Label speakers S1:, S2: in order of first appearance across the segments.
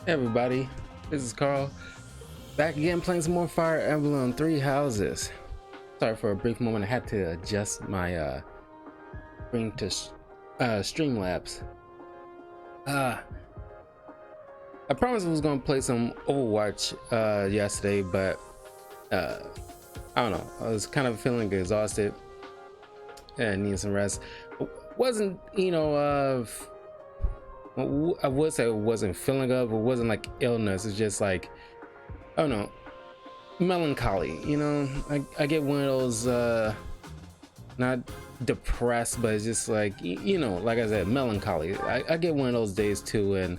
S1: Hey everybody, this is Carl, back again playing some more Fire Emblem Three Houses. Sorry for a brief moment, I had to adjust my screen to Streamlabs. I promised I was going to play some Overwatch yesterday, but I don't know, I was kind of feeling exhausted and needed some rest. Wasn't, I would say it wasn't feeling up, it wasn't like illness, it's just like, I don't know, melancholy. I get one of those not depressed, but it's just like, like I said, melancholy. I get one of those days too, and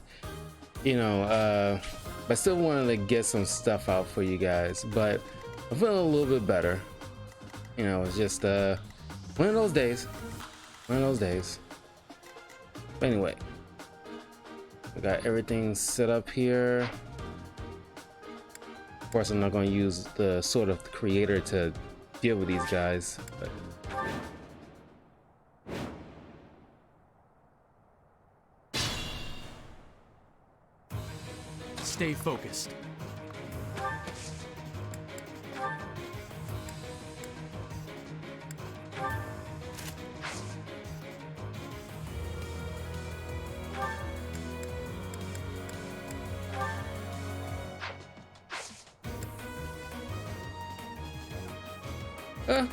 S1: I still wanted to get some stuff out for you guys, but I'm feeling a little bit better. It's just one of those days, but anyway, we got everything set up here. Of course, I'm not going to use the Sword of the Creator to deal with these guys, but
S2: stay focused.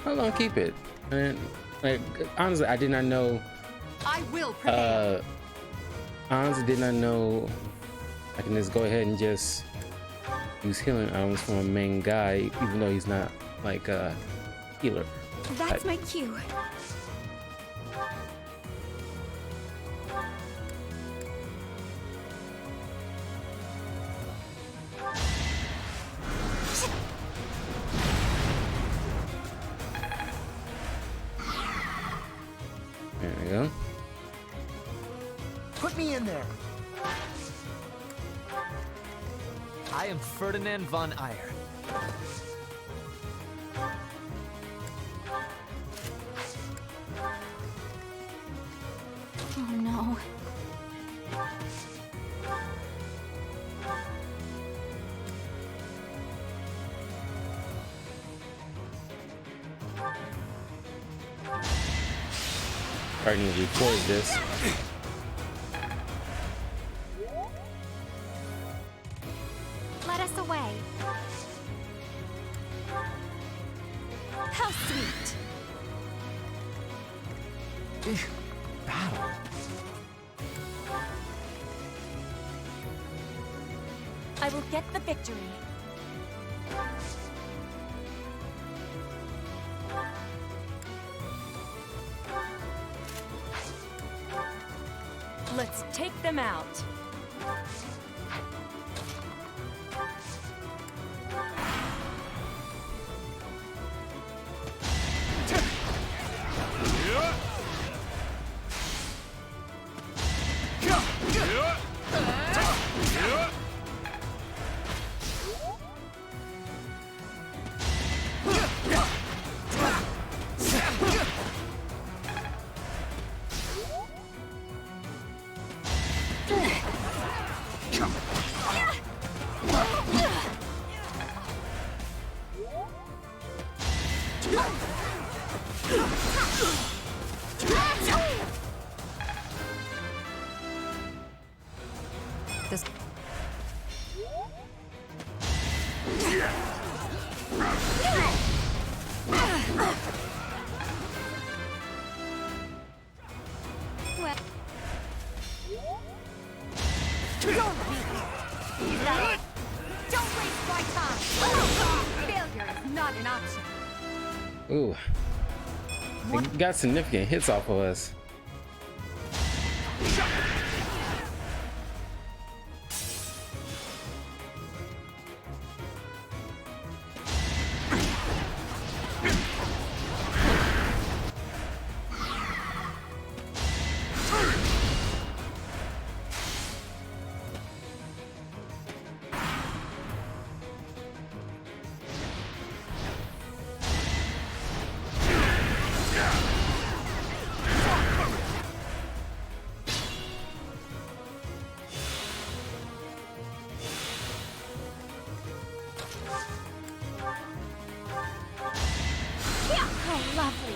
S1: how long keep it? And like, honestly, I did not know.
S3: I will prevail.
S1: Honestly, did not know I can just go ahead and just use healing items from a main guy, even though he's not like a healer.
S3: That's my cue.
S1: There we go.
S2: Put me in there. I am Ferdinand von Eyre.
S3: Oh no.
S1: I need to record this.
S3: Let us away. How sweet.
S2: Battle.
S3: I will get the victory. Let's take them out. This well. Don't waste my time. Failure is not an option.
S1: Ooh, they got significant hits off of us.
S3: How lovely.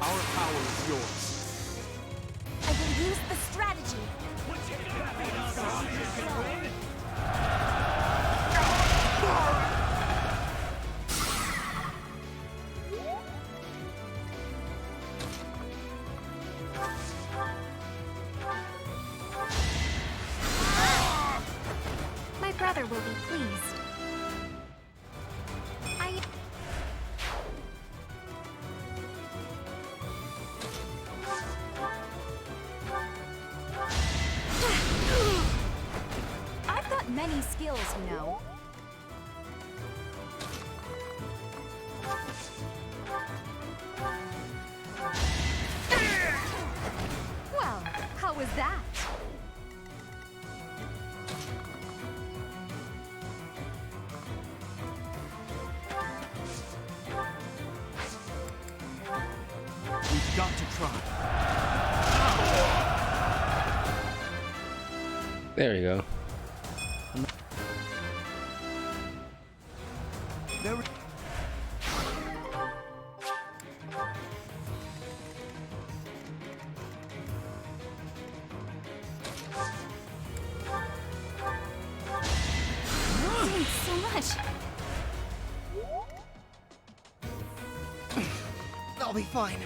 S2: Our power is yours.
S3: I will use the strategy. My brother will be pleased. I... I've got many skills, you know. Well, how was that?
S2: We've got to try.
S1: There you go.
S2: There.
S3: Thanks so much.
S2: I'll be fine.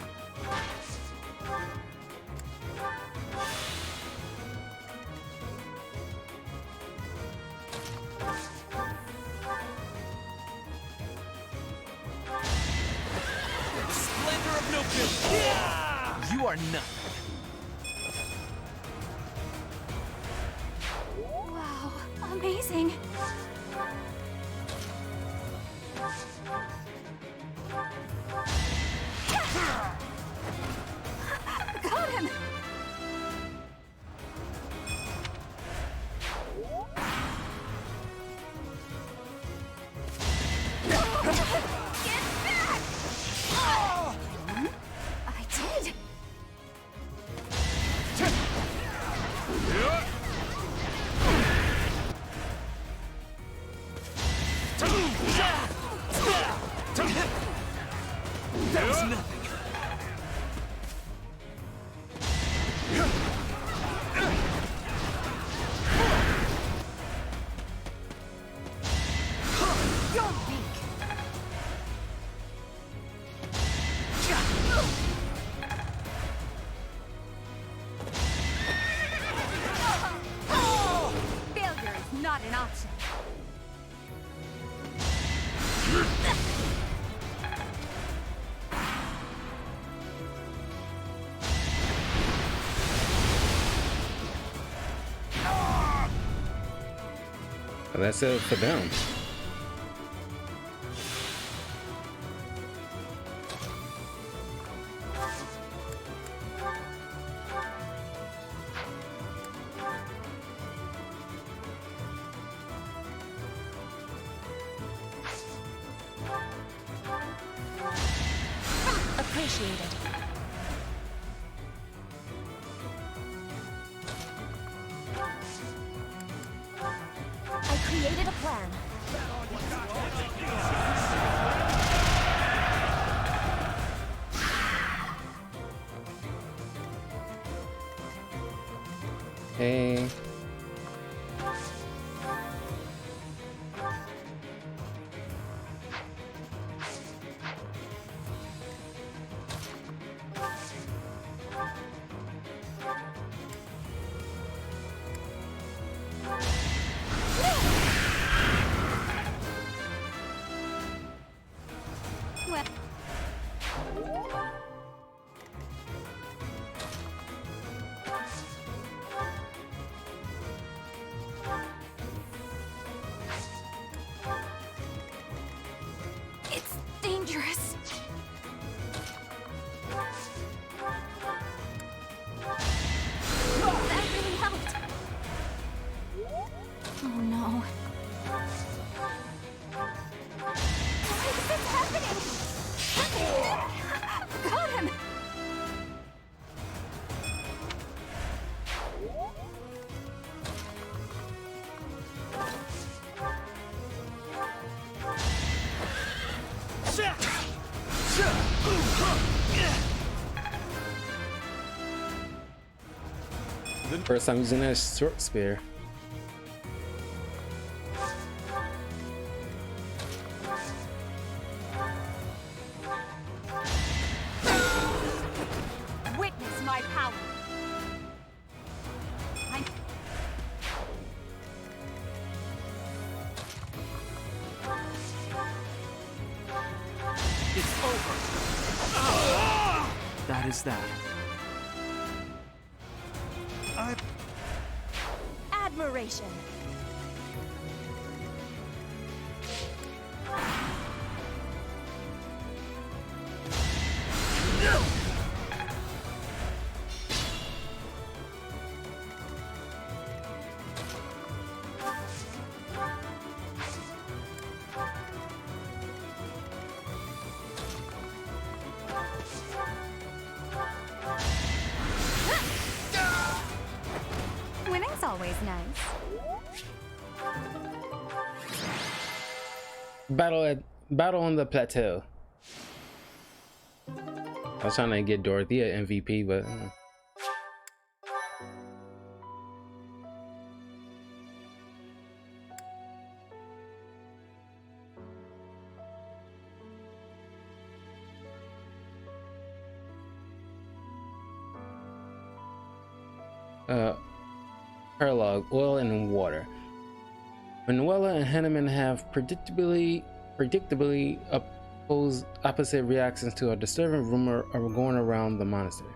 S2: Splendor of nobility. Yeah! You are nothing.
S3: Wow, amazing. Got him! Get back! I did.
S2: That was nothing.
S3: You're weak. Failure is not an option.
S1: Well, that's it for them.
S3: Appreciated. I created a plan.
S1: Hey.
S3: Well,
S1: First time using that short spear.
S3: Witness my power.
S2: It's over. That is that.
S3: Admiration. Winning's always nice.
S1: Battle on the plateau. I was trying to get Dorothea MVP, but Prologue, oil and water. Manuela and Henneman have predictably opposite reactions to a disturbing rumor going around the monastery.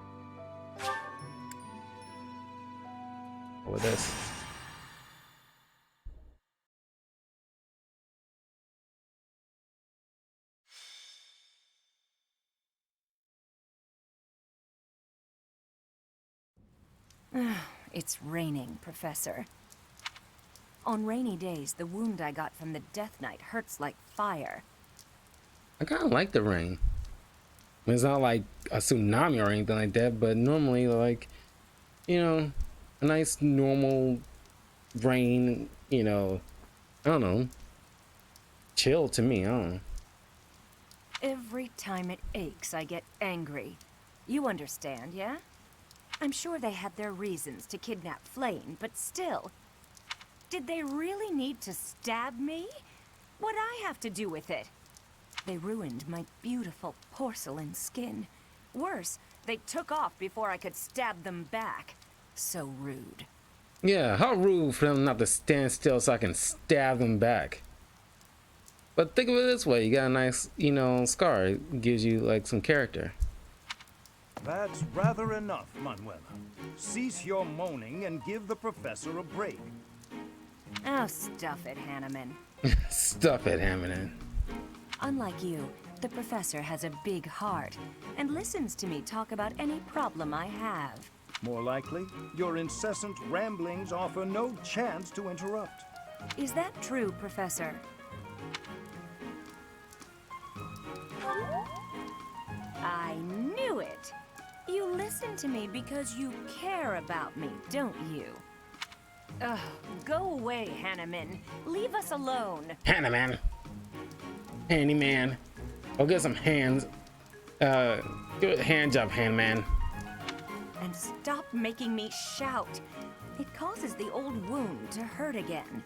S1: What with this?
S4: It's raining, Professor. On rainy days, the wound I got from the Death Knight hurts like fire.
S1: I kind of like the rain. I mean, it's not like a tsunami or anything like that, but normally, like, you know, a nice normal rain, you know, I don't know, chill to me, I don't know.
S4: Every time it aches, I get angry. You understand, yeah? I'm sure they had their reasons to kidnap Flame, but still. Did they really need to stab me? What'd I have to do with it? They ruined my beautiful porcelain skin. Worse, they took off before I could stab them back. So rude.
S1: Yeah, how rude for them not to stand still so I can stab them back. But think of it this way, you got a nice, you know, scar. It gives you like some character.
S5: That's rather enough, Manuela. Cease your moaning and give the professor a break.
S4: Oh, stuff it, Hanneman.
S1: Stuff it, Hamilton.
S4: Unlike you, the professor has a big heart and listens to me talk about any problem I have.
S5: More likely, your incessant ramblings offer no chance to interrupt.
S4: Is that true, Professor? I knew it! You listen to me because you care about me, don't you? Ugh, go away, Hanneman. Leave us alone.
S1: Handyman. Handyman. Go get some hands. Good hand job, Handman.
S4: And stop making me shout. It causes the old wound to hurt again.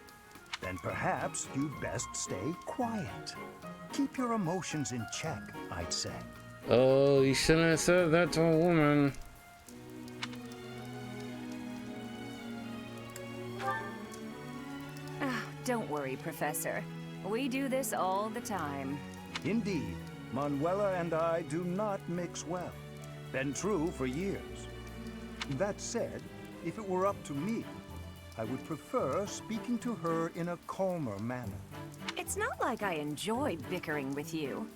S5: Then perhaps you'd best stay quiet. Keep your emotions in check, I'd say.
S1: Oh, you shouldn't have said that to a woman.
S4: Don't worry, Professor. We do this all the time.
S5: Indeed, Manuela and I do not mix well. Been true for years. That said, if it were up to me, I would prefer speaking to her in a calmer manner.
S4: It's not like I enjoy bickering with you.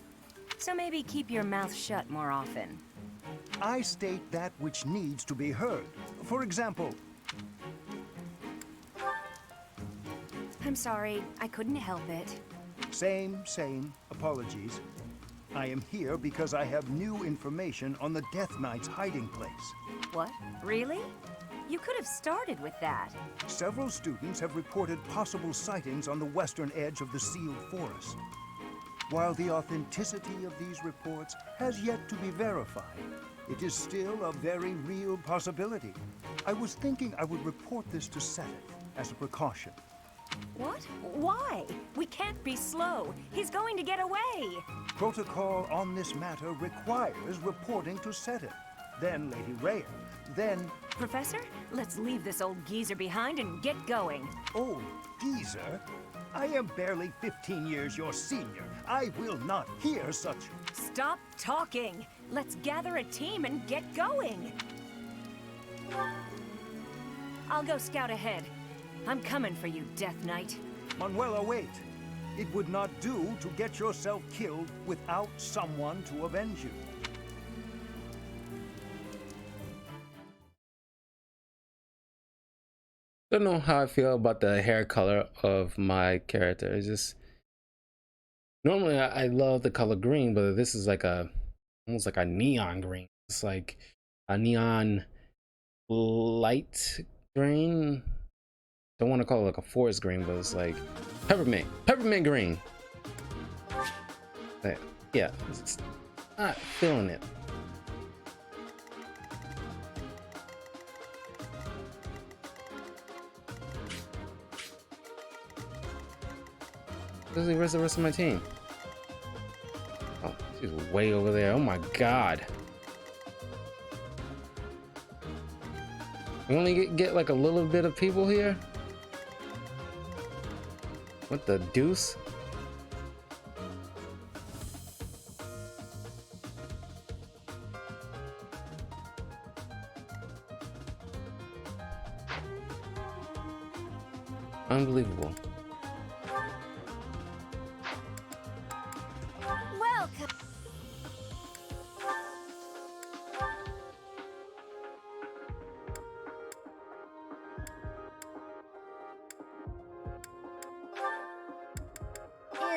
S4: So maybe keep your mouth shut more often.
S5: I state that which needs to be heard. For example,
S4: I'm sorry, I couldn't help it.
S5: same, apologies. I am here because I have new information on the Death Knight's hiding place.
S4: What? Really? You could have started with that.
S5: Several students have reported possible sightings on the western edge of the sealed forest. While the authenticity of these reports has yet to be verified, it is still a very real possibility. I was thinking I would report this to Senate as a precaution.
S4: What? Why? We can't be slow. He's going to get away.
S5: Protocol on this matter requires reporting to Senate, then Lady Rhea, then...
S4: Professor, let's leave this old geezer behind and get going.
S5: Oh, geezer? I am barely 15 years your senior. I will not hear such...
S4: Stop talking. Let's gather a team and get going. I'll go scout ahead. I'm coming for you, Death Knight.
S5: Manuela, wait. It would not do to get yourself killed without someone to avenge you.
S1: Don't know how I feel about the hair color of my character. It's just normally I love the color green, but this is like a almost like a neon green. It's like a neon light green. Don't want to call it like a forest green, but it's like peppermint green. But yeah, it's not feeling it. Where's the rest of my team? Oh, she's way over there. Oh my god. We only get like a little bit of people here? What the deuce? Unbelievable.
S3: Welcome.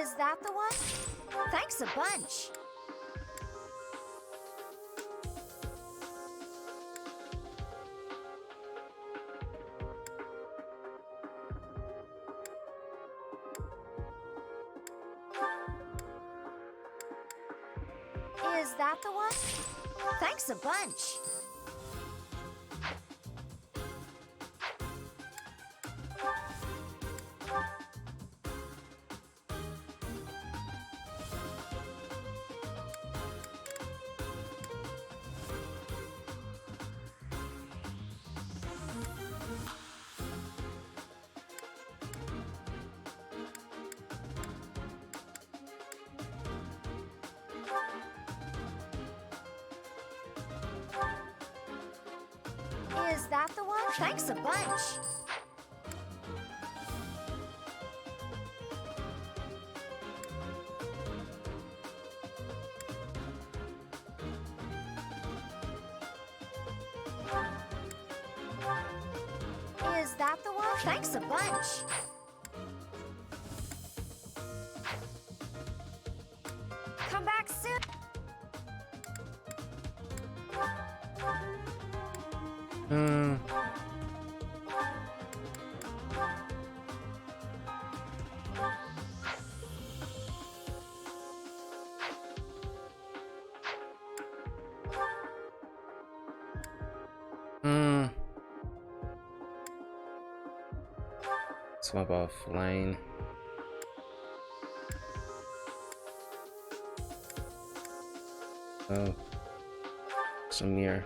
S3: Is that the one? Thanks a bunch. Is that the one? Thanks a bunch. Is that the one? Thanks a bunch. Is that the one? Thanks a bunch. Come back soon.
S1: Swap off lane. Oh, Samir.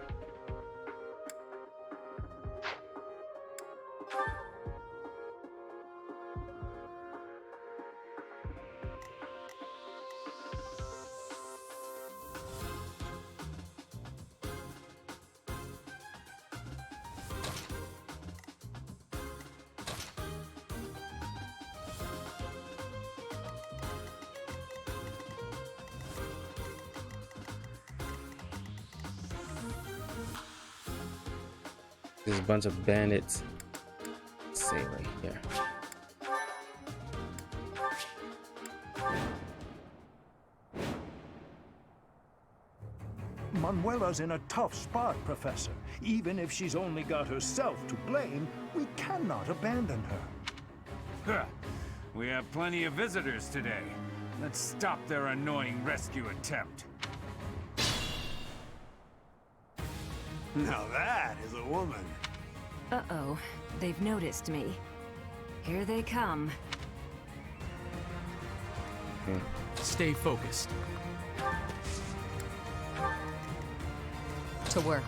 S1: There's a bunch of bandits. Let's see right here.
S5: Manuela's in a tough spot, Professor. Even if she's only got herself to blame, we cannot abandon her.
S2: Huh. We have plenty of visitors today. Let's stop their annoying rescue attempt.
S6: Now that is a woman.
S4: Uh-oh. They've noticed me. Here they come.
S6: Stay focused.
S7: To work.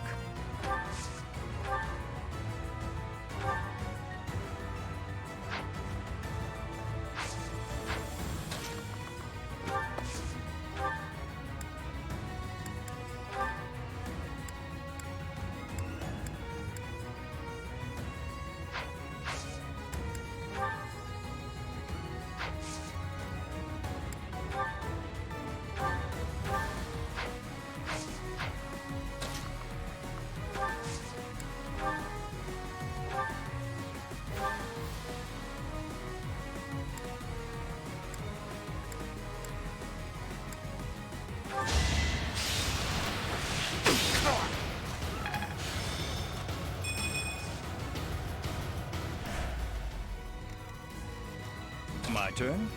S5: My turn?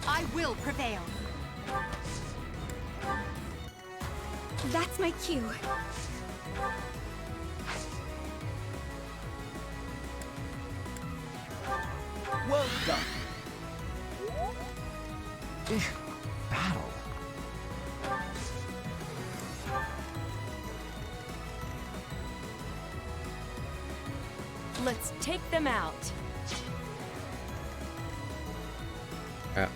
S3: I will prevail. That's my cue.
S5: Well done.
S6: Battle.
S4: Let's take them out.
S1: Yeah.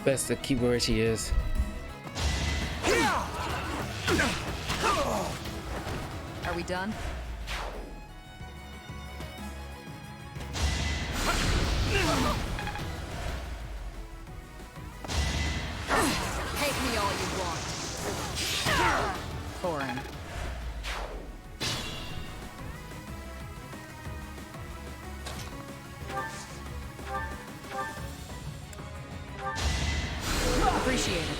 S1: Best to keep where she is.
S7: Are we done? Hate me all you want. Boring. Appreciate it.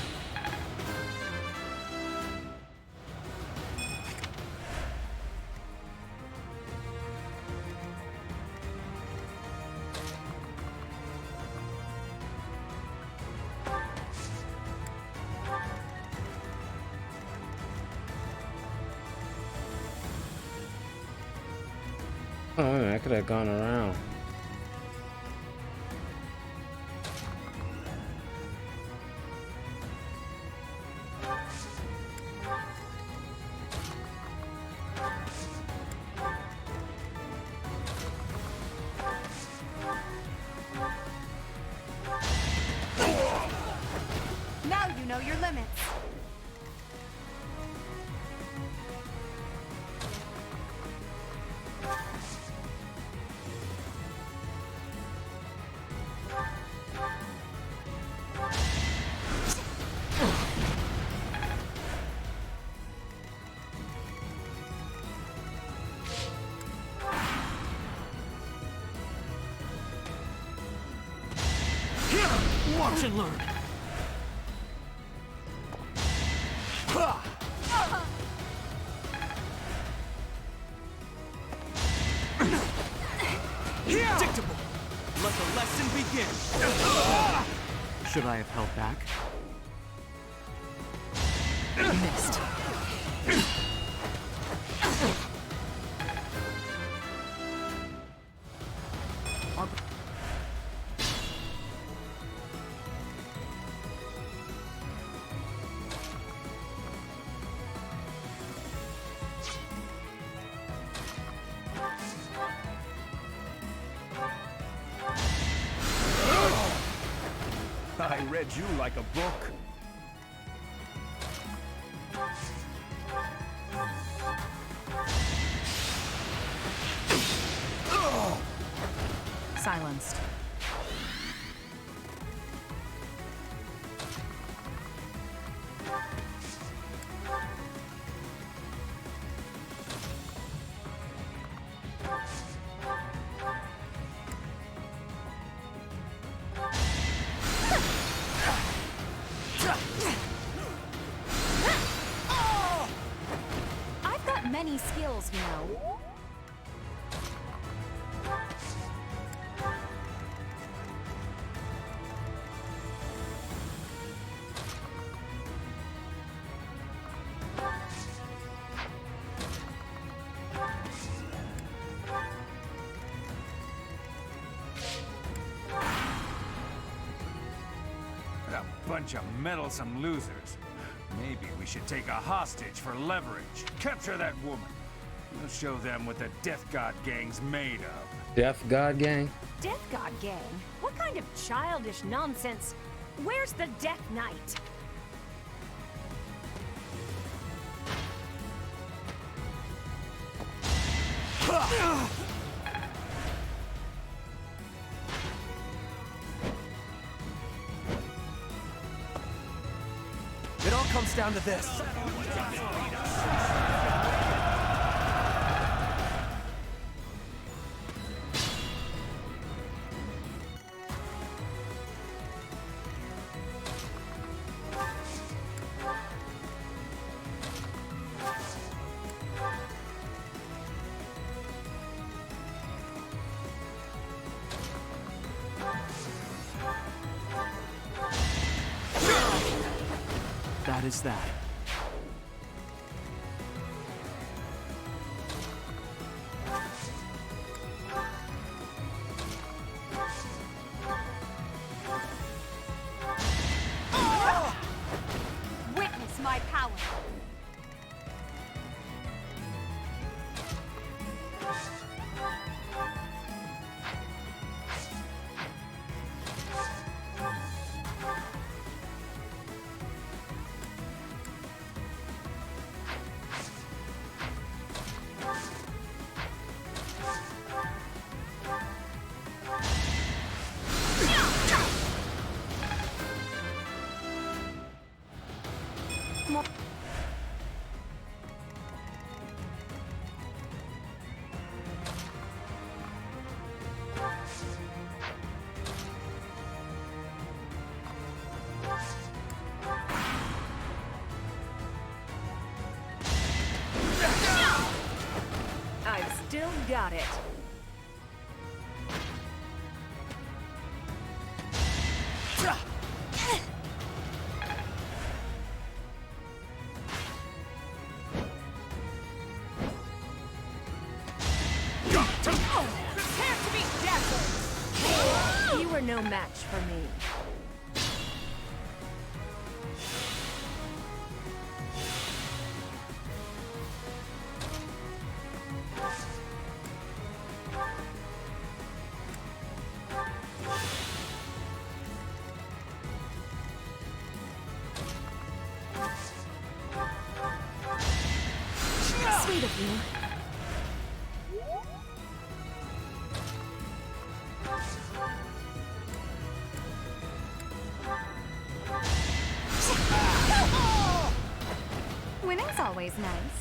S1: Oh, man, I could have gone around.
S3: Now you know your limits.
S6: Watch and learn. Predictable. Let the lesson begin. Should I have held back?
S7: Missed.
S5: I read you like a book.
S7: Silenced.
S3: I've got many skills, you know.
S2: bunch of meddlesome losers. Maybe we should take a hostage for leverage. Capture that woman. We'll show them what the Death God gang's made of.
S1: Death God gang?
S4: Death God gang? What kind of childish nonsense? Where's the Death Knight?
S6: It all comes down to this. That is that.
S3: Witness my power.
S4: I've still got it.
S3: Prepare to be dazzled.
S4: You were no match for me. Sweet of you.
S3: Winning's always nice.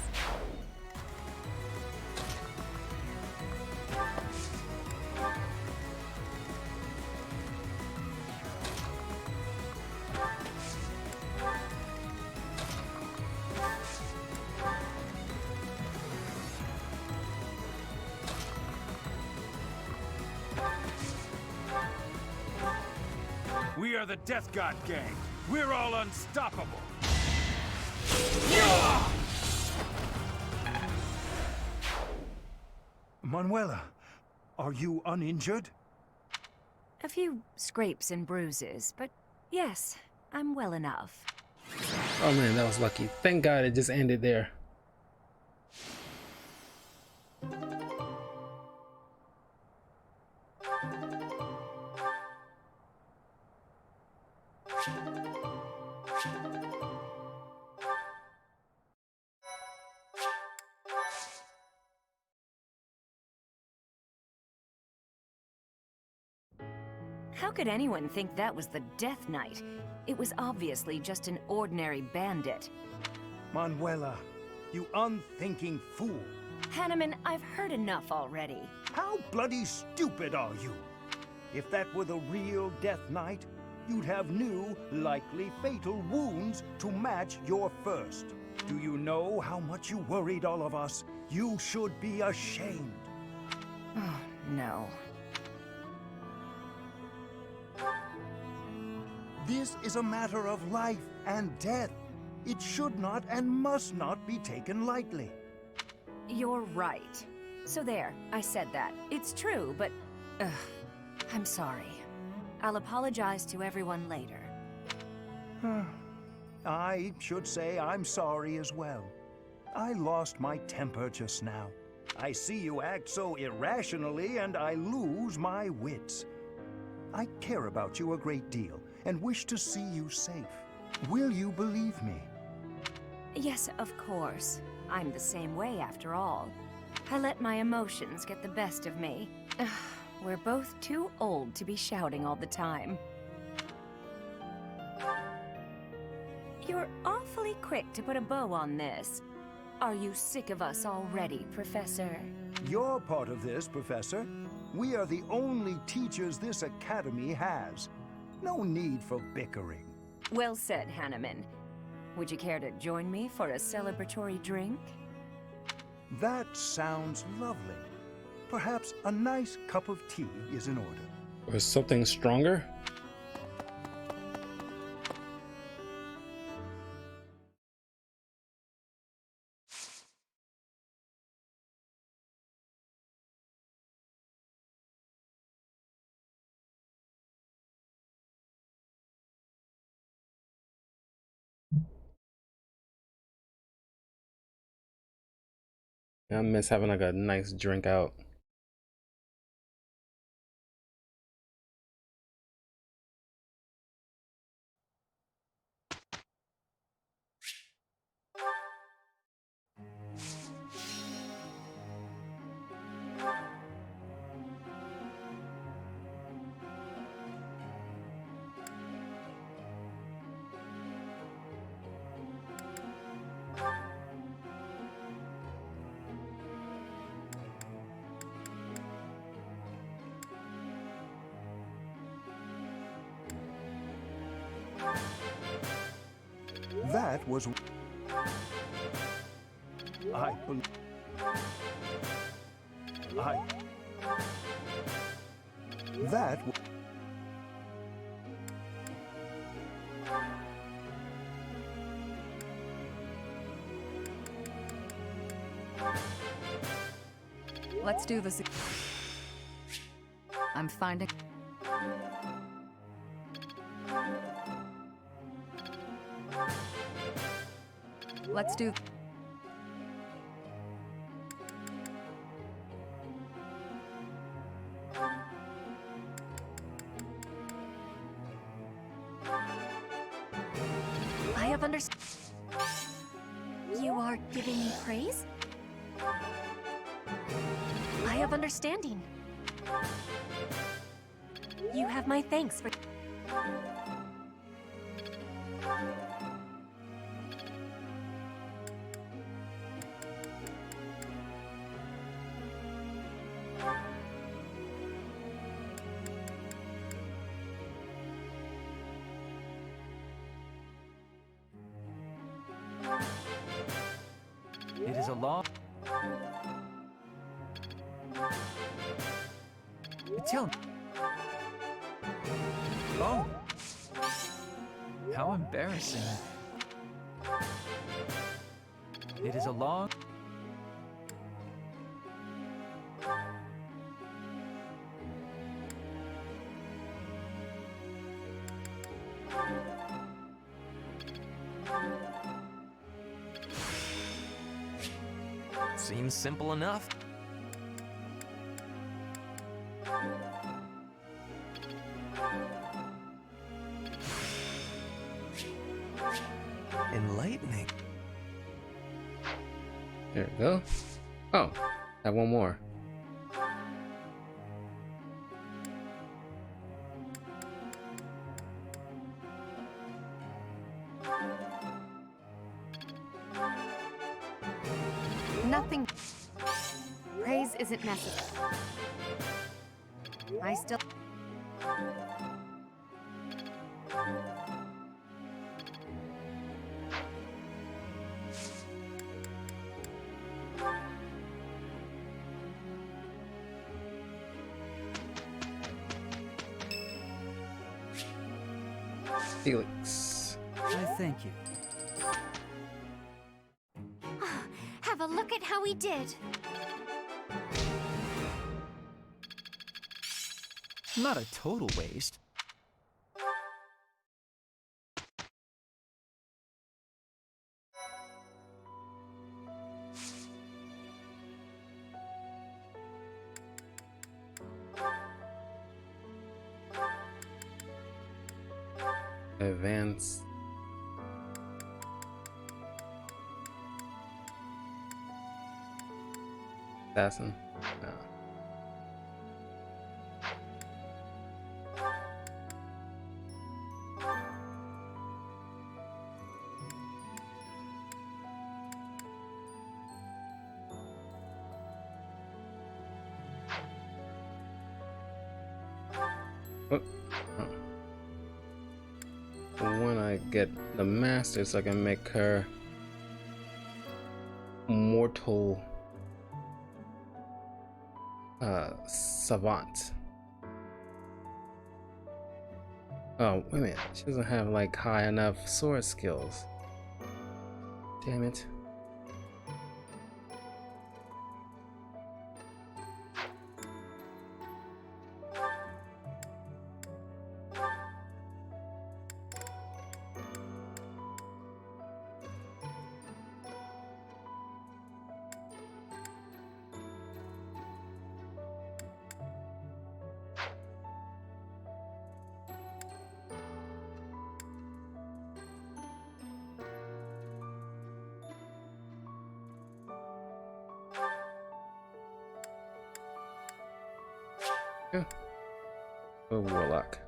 S2: We are the Death God gang. We're all unstoppable.
S5: Manuela, are you uninjured?
S4: A few scrapes and bruises, but yes, I'm well enough.
S1: Oh man, that was lucky. Thank God it just ended there.
S4: How could anyone think that was the Death Knight? It was obviously just an ordinary bandit.
S5: Manuela, you unthinking fool.
S4: Hanneman, I've heard enough already.
S5: How bloody stupid are you? If that were the real Death Knight, you'd have new, likely fatal wounds to match your first. Do you know how much you worried all of us? You should be ashamed.
S4: Oh, no.
S5: This is a matter of life and death. It should not and must not be taken lightly.
S4: You're right. So there, I said that. It's true, but... I'm sorry. I'll apologize to everyone later.
S5: I should say I'm sorry as well. I lost my temper just now. I see you act so irrationally, and I lose my wits. I care about you a great deal, and wish to see you safe. Will you believe me?
S4: Yes, of course. I'm the same way after all. I let my emotions get the best of me. We're both too old to be shouting all the time. You're awfully quick to put a bow on this. Are you sick of us already, Professor?
S5: You're part of this, Professor. We are the only teachers this academy has. No need for bickering.
S4: Well said, Hanneman. Would you care to join me for a celebratory drink?
S5: That sounds lovely. Perhaps a nice cup of tea is in order.
S1: Or something stronger? I miss having like a nice drink out.
S5: That was... I believe... That...
S7: Let's do this. I'm finding... Let's do...
S4: I have understood. You are giving me praise? I have understanding. You have my thanks for...
S6: It is a long... Tell me. Oh. How embarrassing. It is a long... Seems simple enough. Enlightening.
S1: There we go. Oh, I have one more.
S4: Nothing. Praise isn't necessary. I still...
S1: Felix.
S6: I thank you.
S3: Have a look at how he did.
S6: Not a total waste.
S1: Advance. Assassin? No. When I get the master, so I can make her mortal savant. Oh, wait a minute. She doesn't have like high enough sword skills. Damn it. Yeah. A warlock.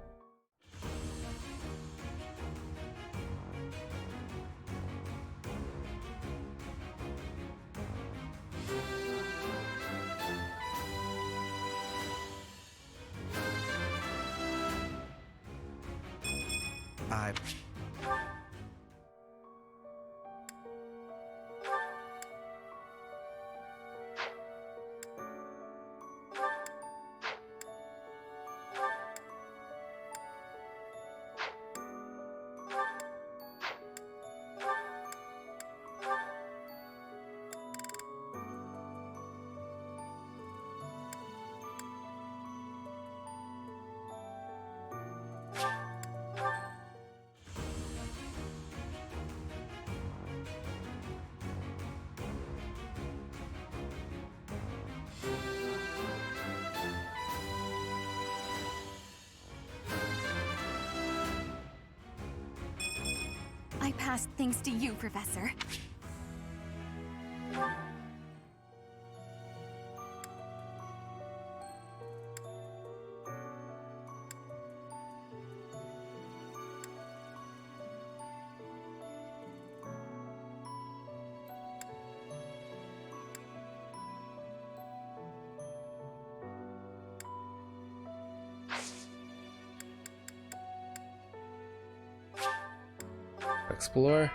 S3: I passed things to you, Professor.
S1: Explore.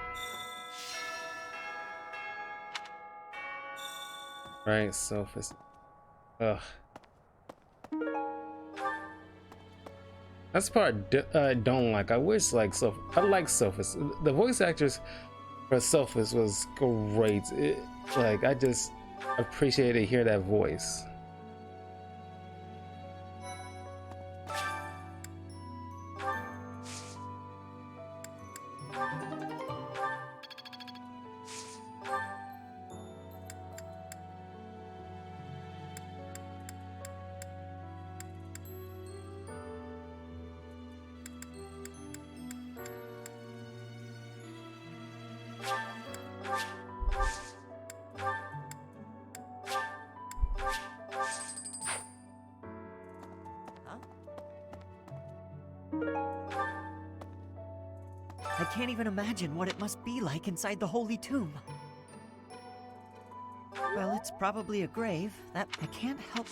S1: Right, Sophist. Ugh. That's the part I don't like. I wish like I like Sophist. The voice actress for Sophist was great. Like I just appreciated to hear that voice.
S6: I can't even imagine what it must be like inside the Holy Tomb. Well, it's probably a grave. That I can't help.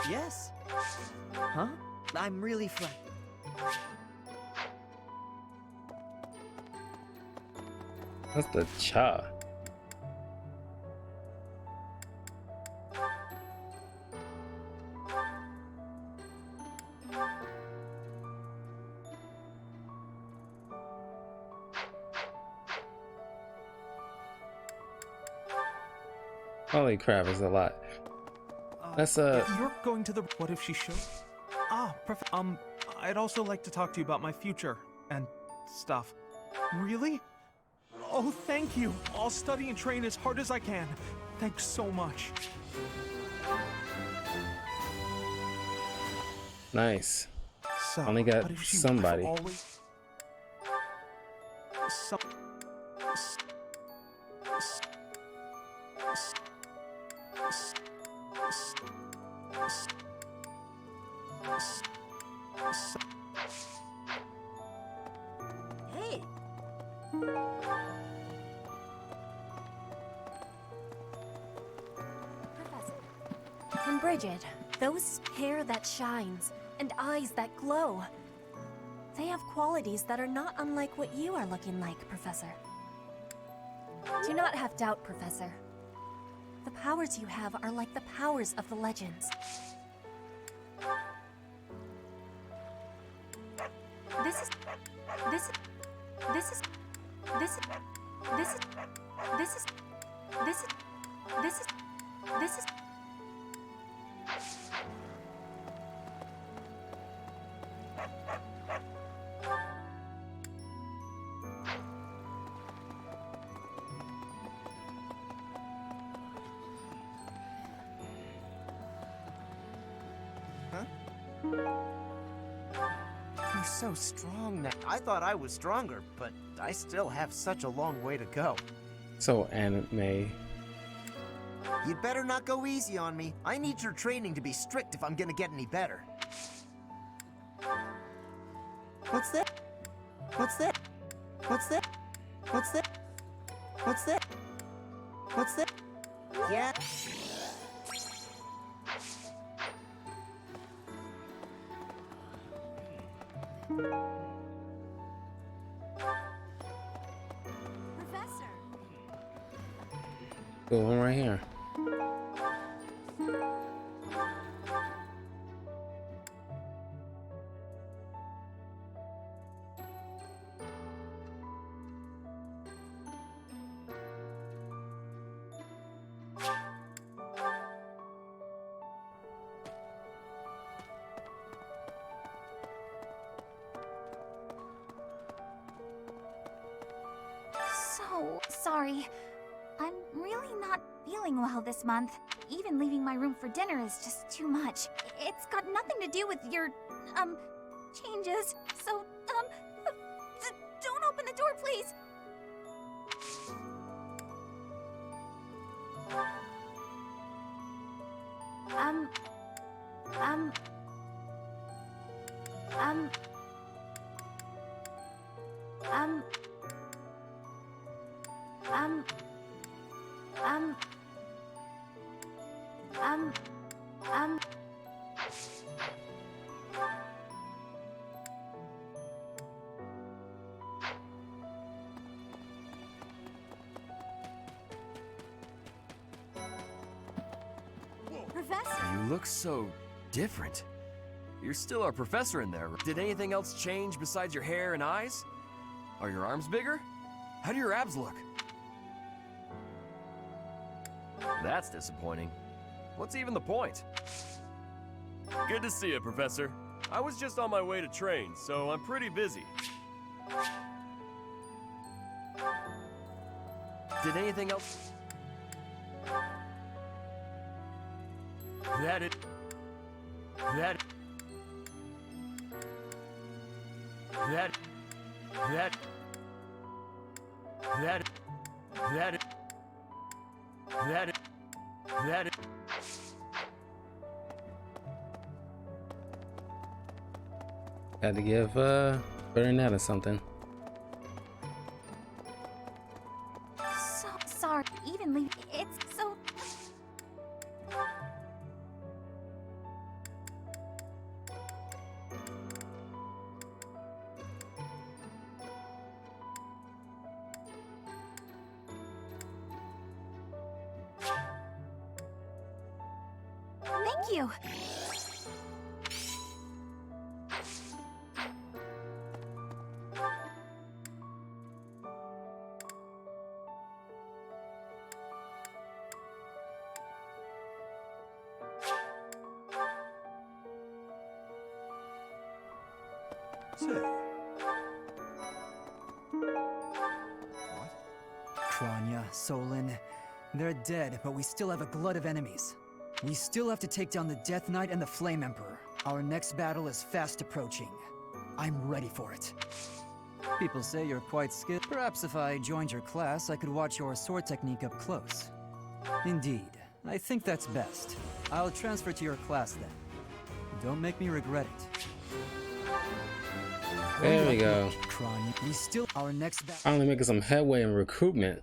S6: Yes. Huh? I'm really flat.
S1: That's the cha. Holy crap, is a lot. That's
S8: You're going to the. What if she should? Ah, perfect. I'd also like to talk to you about my future and stuff. Really? Oh, thank you. I'll study and train as hard as I can. Thanks so much.
S1: Nice.
S8: So,
S1: Only got
S8: but if she
S1: somebody.
S8: always... Some...
S4: Hey! Professor. And Bridget, those hair that shines and eyes that glow. They have qualities that are not unlike what you are looking like, Professor. Do not have doubt, Professor. The powers you have are like the powers of the legends. This is... This is... This is... This is... This is... This is... This is... This is... This is...
S6: You're so strong now. I thought I was stronger, but I still have such a long way to go.
S1: So anime.
S6: You'd better not go easy on me. I need your training to be strict if I'm gonna get any better. What's that? What's that? What's that? What's that? What's that? What's that? Yeah.
S3: Professor!
S1: Go one right here.
S9: So sorry. I'm really not feeling well this month. Even leaving my room for dinner is just too much. It's got nothing to do with your, changes. So, don't open the door, please.
S3: Professor!
S10: You look so different. You're still our professor in there. Did anything else change besides your hair and eyes? Are your arms bigger? How do your abs look? That's disappointing. What's even the point? Good to see you, Professor. I was just on my way to train, so I'm pretty busy. Did anything else? That it. That. That. That. That. That. That. That.
S1: Had to give Bernetta something.
S9: So sorry. Even leave. It's so. Thank you.
S5: Say.
S11: Kranya, Solon, they're dead, but we still have a glut of enemies. We still have to take down the Death Knight and the Flame Emperor. Our next battle is fast approaching. I'm ready for it. People say you're quite skilled. Perhaps if I joined your class, I could watch your sword technique up close. Indeed, I think that's best. I'll transfer to your class then. Don't make me regret it.
S1: There we go.
S11: Kronya, we still our next battle.
S1: Finally making some headway in recruitment.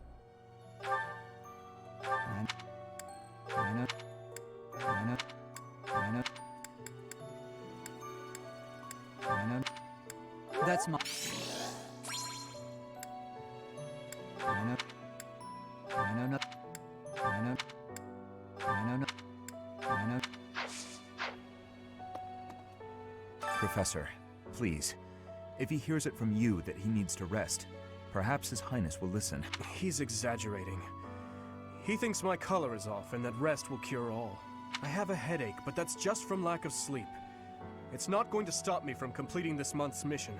S11: That's my.
S12: Professor, please. If he hears it from you that he needs to rest, perhaps His Highness will listen.
S8: He's exaggerating. He thinks my color is off and that rest will cure all. I have a headache, but that's just from lack of sleep. It's not going to stop me from completing this month's mission.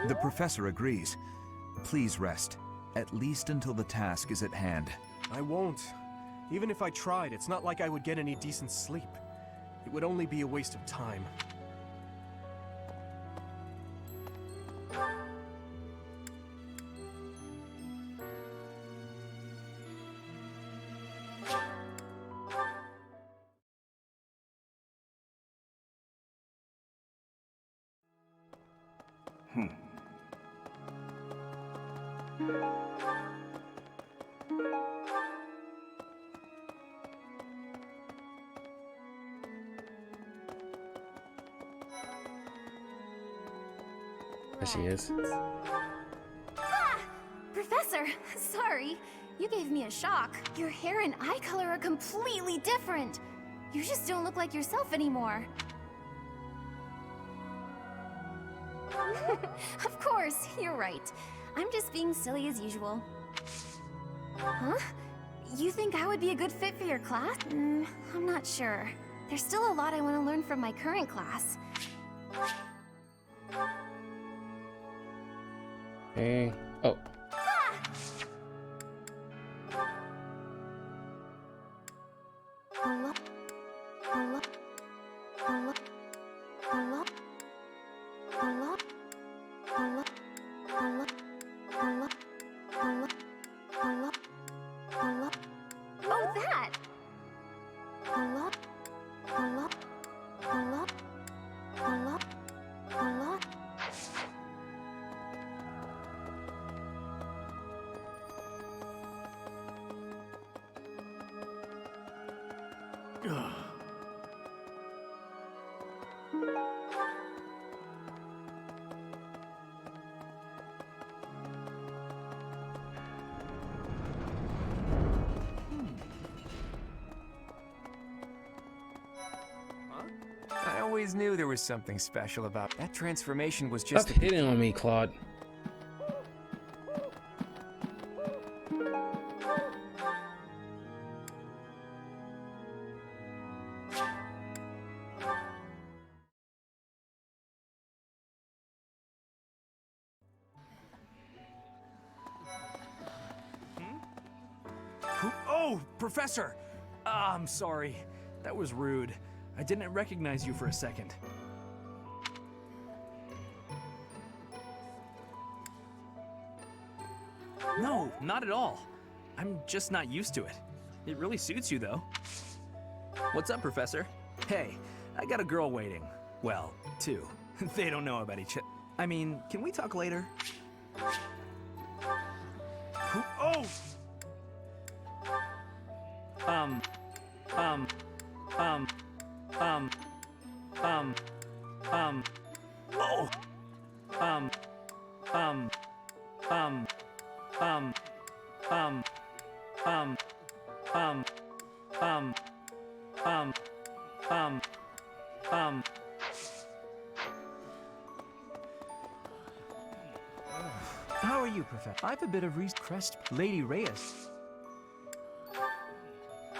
S12: The Professor agrees. Please rest, at least until the task is at hand.
S8: I won't. Even if I tried, it's not like I would get any decent sleep. It would only be a waste of time.
S1: There she is.
S9: Ah! Professor, sorry. You gave me a shock. Your hair and eye color are completely different. You just don't look like yourself anymore. Of course, you're right. I'm just being silly as usual. Huh? You think I would be a good fit for your class? I'm not sure. There's still a lot I want to learn from my current class.
S1: Hey. Oh.
S9: Hello? Hello? Hello? Hello? Hello? Hello? Hello? Hello? Hello? Hello? Hello? Oh, that! Hello? Hello? Hello? Hello? Hello?
S6: I always knew there was something special about that transformation. Was just
S1: Stop hitting on me, Claude.
S6: Oh, Professor! I'm sorry. That was rude. I didn't recognize you for a second. No, not at all. I'm just not used to it. It really suits you, though. What's up, Professor? Hey, I got a girl waiting. Well, two. They don't know about each other. I mean, can we talk later? Oh! Oh!
S11: How are you, Professor? I have a bit of crest. Lady Reyes.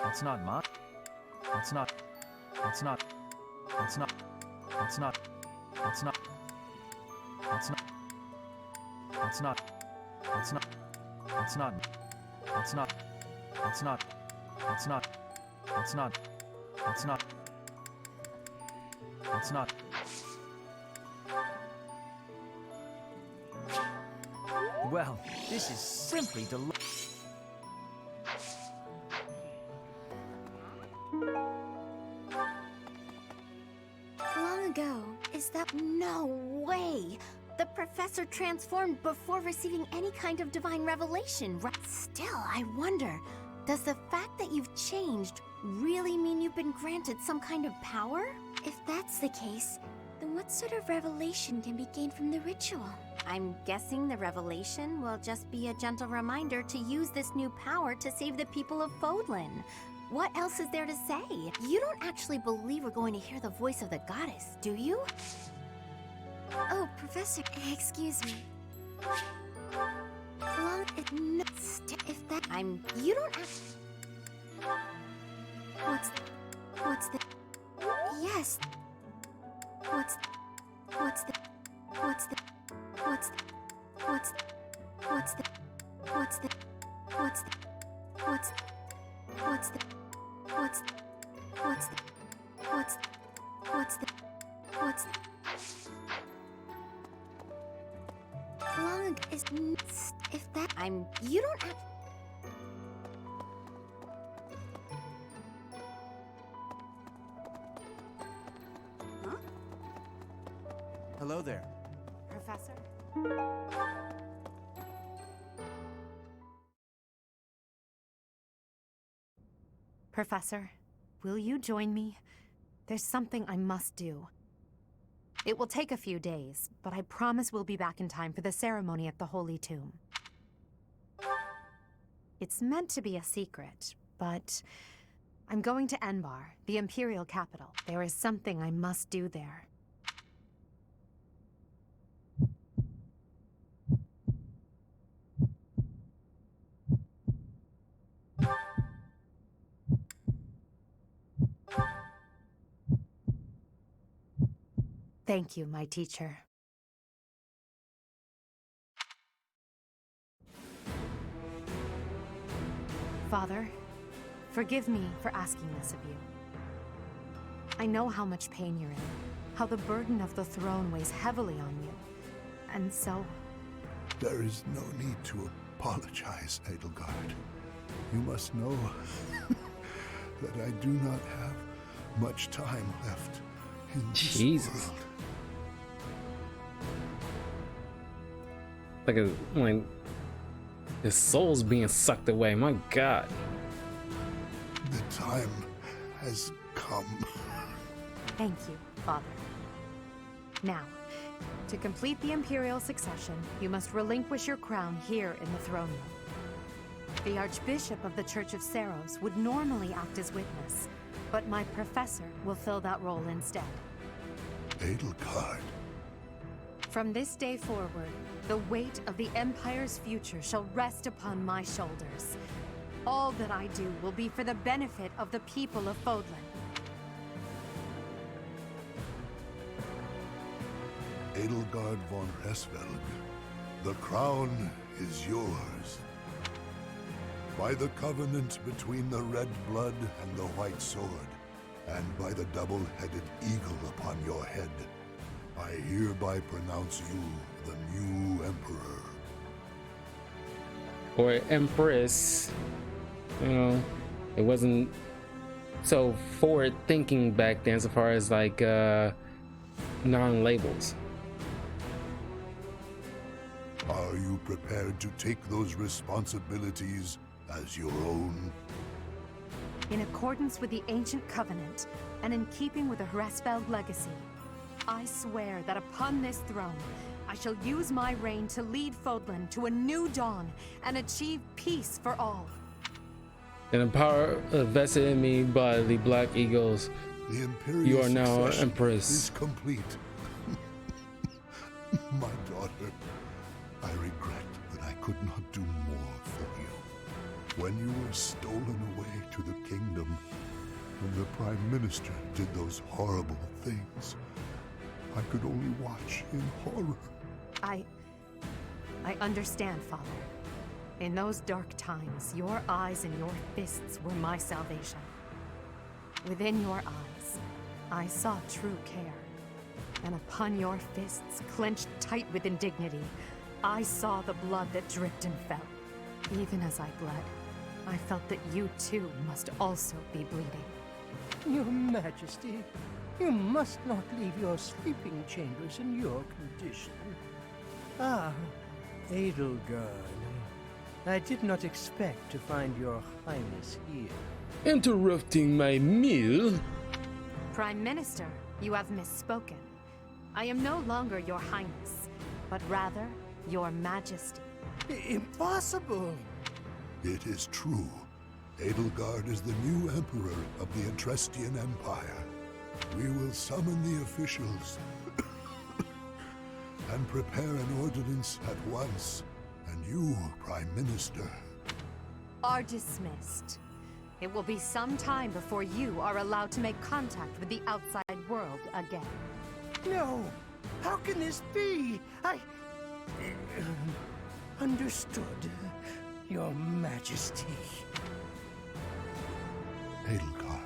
S11: That's not mine. That's not. That's not. That's not. That's not. That's not. That's not. That's not. That's not. That's not. That's not. That's not. That's not. That's not. That's not.
S8: Let's not.
S11: Well, this is simply delightful.
S9: Long ago, is that... No way! The professor transformed before receiving any kind of divine revelation, right? Still, I wonder, does the fact that you've changed really mean you've been granted some kind of power? If that's the case, then what sort of revelation can be gained from the ritual? I'm guessing the revelation will just be a gentle reminder to use this new power to save the people of Fodlan. What else is there to say? You don't actually believe we're going to hear the voice of the goddess, do you? Oh, Professor, excuse me. Well, if that... You don't have... What's the... Yes. What's the... What's the... What's the... What's the... What's the... What's the... What's the... What's the... What's the... What's the... What's the... What's the... What's the... What's the... What's the... Long is... If that... You don't have...
S3: Huh?
S11: Hello there.
S3: Professor?
S4: Professor, will you join me? There's something I must do. It will take a few days, but I promise we'll be back in time for the ceremony at the Holy Tomb. It's meant to be a secret, but I'm going to Enbar, the Imperial capital. There is something I must do there. Thank you, my teacher. Father, forgive me for asking this of you. I know how much pain you're in, how the burden of the throne weighs heavily on you, and so...
S13: There is no need to apologize, Edelgard. You must know that I do not have much time left in this
S1: Jesus.
S13: world.
S1: Like his soul's being sucked away. My God.
S13: The time has come.
S4: Thank you, Father. Now, to complete the Imperial succession, you must relinquish your crown here in the throne room. The Archbishop of the Church of Seros would normally act as witness, but my professor will fill that role instead.
S13: Edelgard.
S4: From this day forward, the weight of the Empire's future shall rest upon my shoulders. All that I do will be for the benefit of the people of Fodlan.
S13: Edelgard von Hresvelg, the crown is yours. By the covenant between the red blood and the white sword, and by the double-headed eagle upon your head, I hereby pronounce you the new emperor.
S1: Or Empress. You know, it wasn't so forward thinking back then as far as like non-labels.
S13: Are you prepared to take those responsibilities as your own?
S4: In accordance with the ancient covenant, and in keeping with the Hresvelg legacy, I swear that upon this throne, I shall use my reign to lead Fodlan to a new dawn and achieve peace for all.
S1: And the power vested in me by the Black Eagles,
S13: The Imperial
S1: you are now
S13: succession
S1: Empress.
S13: is complete. My daughter, I regret that I could not do more for you. When you were stolen away to the kingdom, when the Prime Minister did those horrible things, I could only watch in horror.
S4: I understand, Father. In those dark times, your eyes and your fists were my salvation. Within your eyes, I saw true care. And upon your fists, clenched tight with indignity, I saw the blood that dripped and fell. Even as I bled, I felt that you too must also be bleeding.
S14: Your Majesty, you must not leave your sleeping chambers in your condition. Ah, Edelgard. I did not expect to find your Highness here.
S1: Interrupting my meal?
S4: Prime Minister, you have misspoken. I am no longer your Highness, but rather your Majesty.
S14: Impossible!
S13: It is true. Edelgard is the new Emperor of the Etrestian Empire. We will summon the officials and prepare an ordinance at once. And you, Prime Minister,
S4: are dismissed. It will be some time before you are allowed to make contact with the outside world again.
S14: No! How can this be? Understood, Your Majesty.
S13: Edelgard,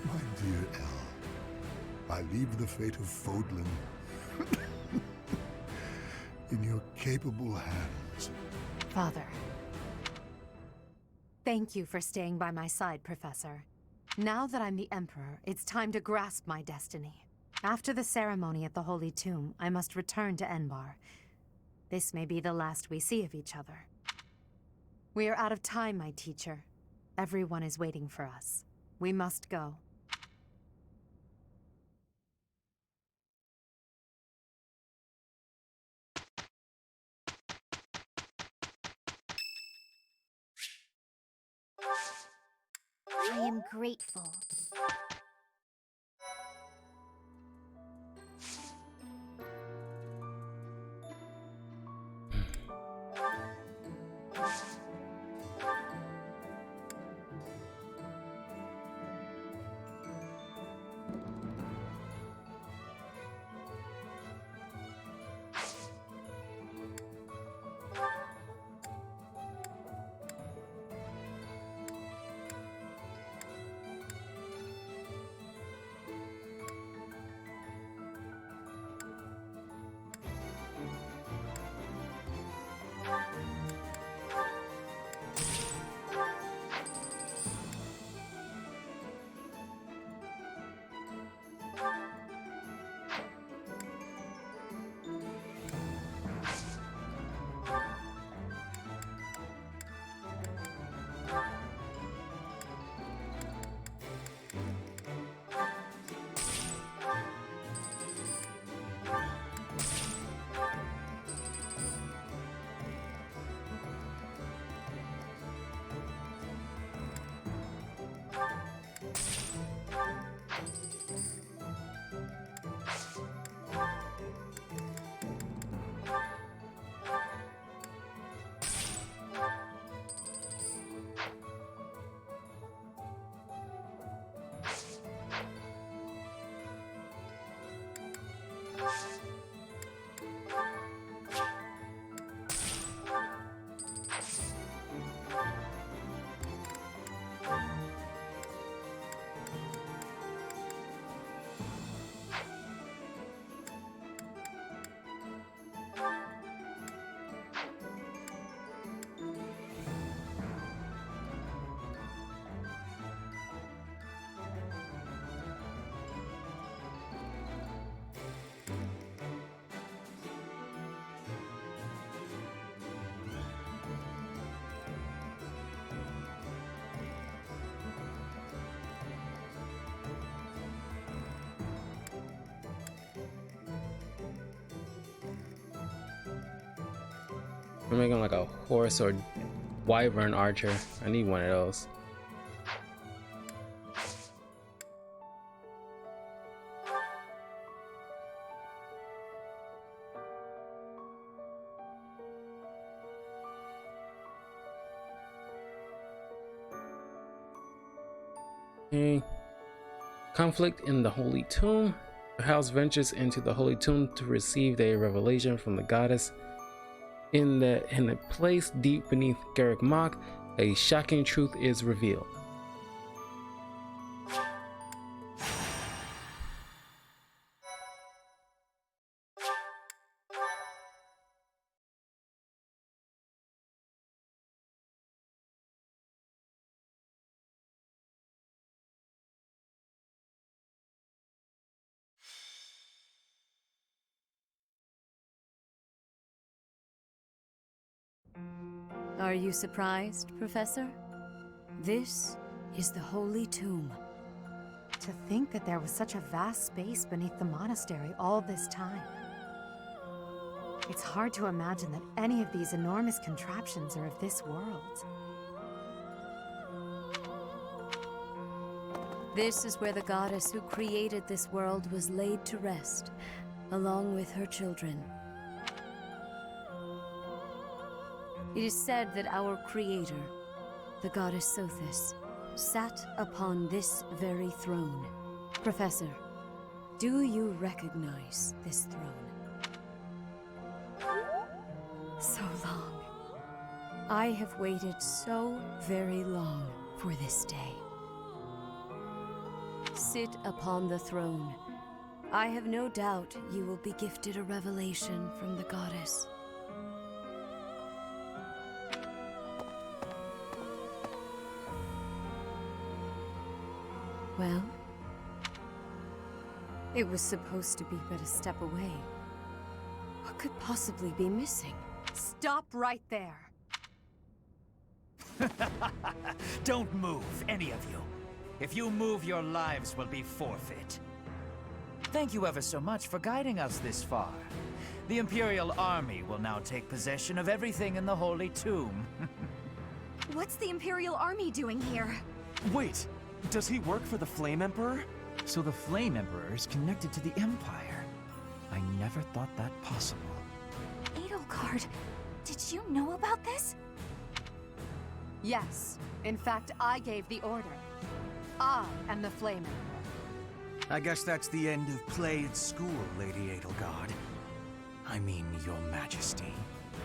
S13: my dear Elle, I leave the fate of Fodlan in your capable hands.
S4: Father. Thank you for staying by my side, Professor. Now that I'm the Emperor, it's time to grasp my destiny. After the ceremony at the Holy Tomb, I must return to Enbar. This may be the last we see of each other. We are out of time, my teacher. Everyone is waiting for us. We must go.
S9: I am grateful.
S1: I'm making like a horse or wyvern archer. I need one of those. Okay. Conflict in the Holy Tomb. The house ventures into the Holy Tomb to receive a revelation from the goddess. In a place deep beneath Garrick Mach, a shocking truth is revealed.
S4: Are you surprised, Professor? This is the Holy Tomb.
S15: To think that there was such a vast space beneath the monastery all this time. It's hard to imagine that any of these enormous contraptions are of this world.
S4: This is where the goddess who created this world was laid to rest, along with her children. It is said that our creator, the goddess Sothis, sat upon this very throne. Professor, do you recognize this throne? So long. I have waited so very long for this day. Sit upon the throne. I have no doubt you will be gifted a revelation from the goddess. Well, it was supposed to be but a step away. What could possibly be missing?
S15: Stop right there!
S16: Don't move, any of you. If you move, your lives will be forfeit. Thank you ever so much for guiding us this far. The Imperial Army will now take possession of everything in the Holy Tomb.
S9: What's the Imperial Army doing here?
S8: Wait, does he work for the Flame Emperor?
S11: So the Flame Emperor is connected to the Empire. I never thought that possible.
S9: Edelgard, did you know about this?
S15: Yes. In fact, I gave the order. I am the Flame Emperor.
S16: I guess that's the end of play at school, Lady Edelgard. I mean, Your Majesty.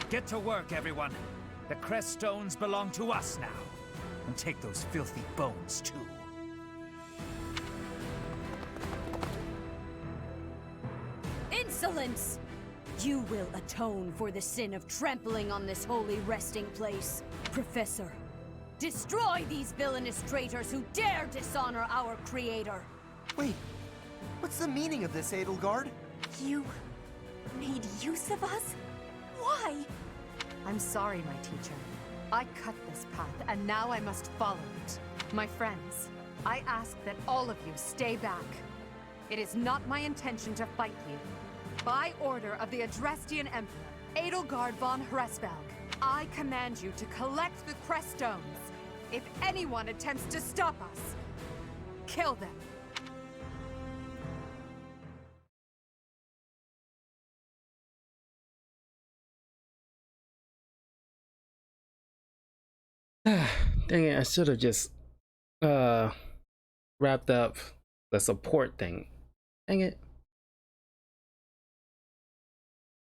S16: Get to work, everyone. The crest stones belong to us now. And take those filthy bones, too.
S4: Insolence! You will atone for the sin of trampling on this holy resting place. Professor, destroy these villainous traitors who dare dishonor our creator!
S17: Wait, what's the meaning of this, Edelgard?
S9: You made use of us? Why?
S15: I'm sorry, my teacher. I cut this path, and now I must follow it. My friends, I ask that all of you stay back. It is not my intention to fight you. By order of the Adrestian Emperor, Edelgard von Hresvelg, I command you to collect the crest stones. If anyone attempts to stop us, kill them.
S1: Dang it, I should have just wrapped up the support thing. Dang it.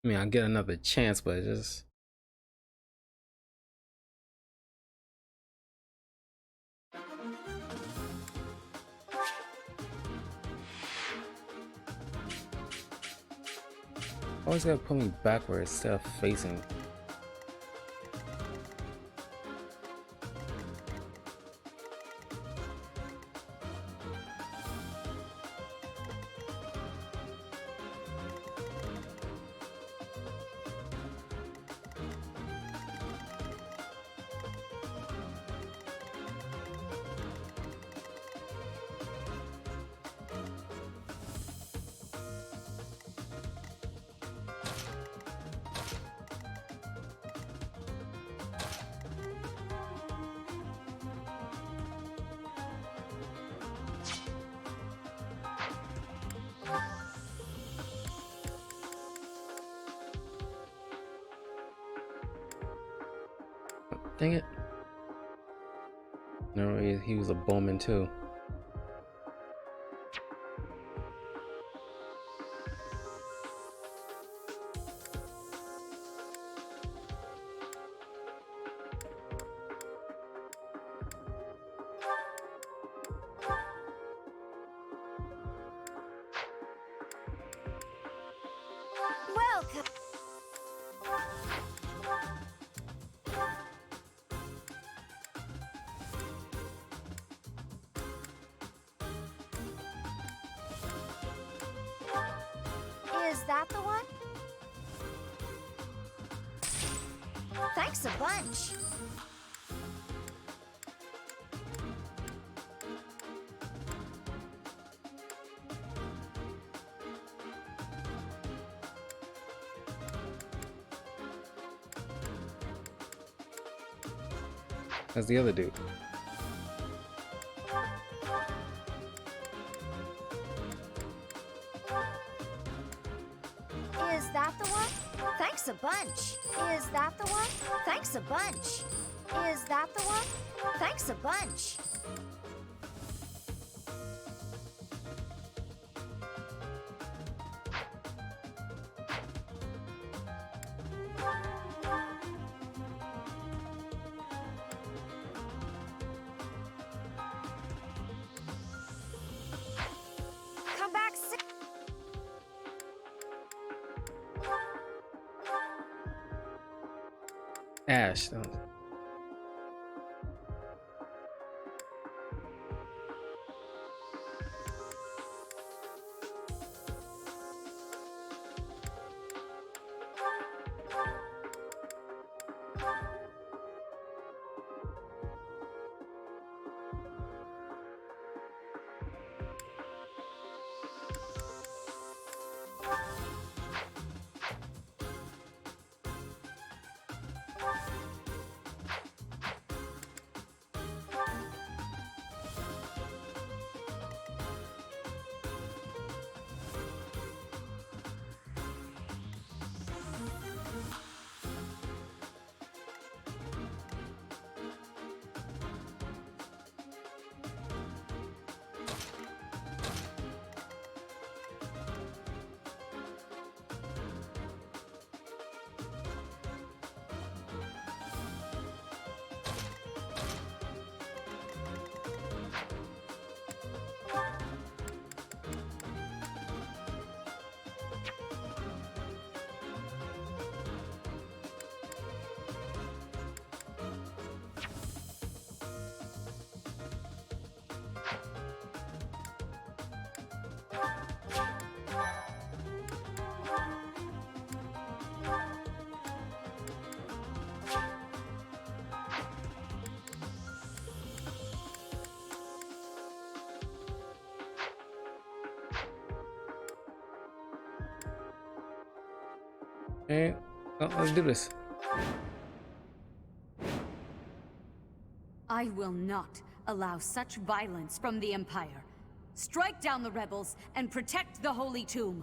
S1: I mean, I'll get another chance, but it just... always gotta put me backwards instead of facing. Dang it. No, he was a bowman too.
S9: Welcome. Is that the one? Thank Thanks a bunch.
S1: That's the other dude.
S9: Is that the one? Thanks a bunch. Is that the one? Thanks a bunch. Is that the one? Thanks a bunch. Come back soon.
S1: Ash. Okay, well, let's do this.
S4: I will not allow such violence from the Empire. Strike down the rebels and protect the Holy Tomb.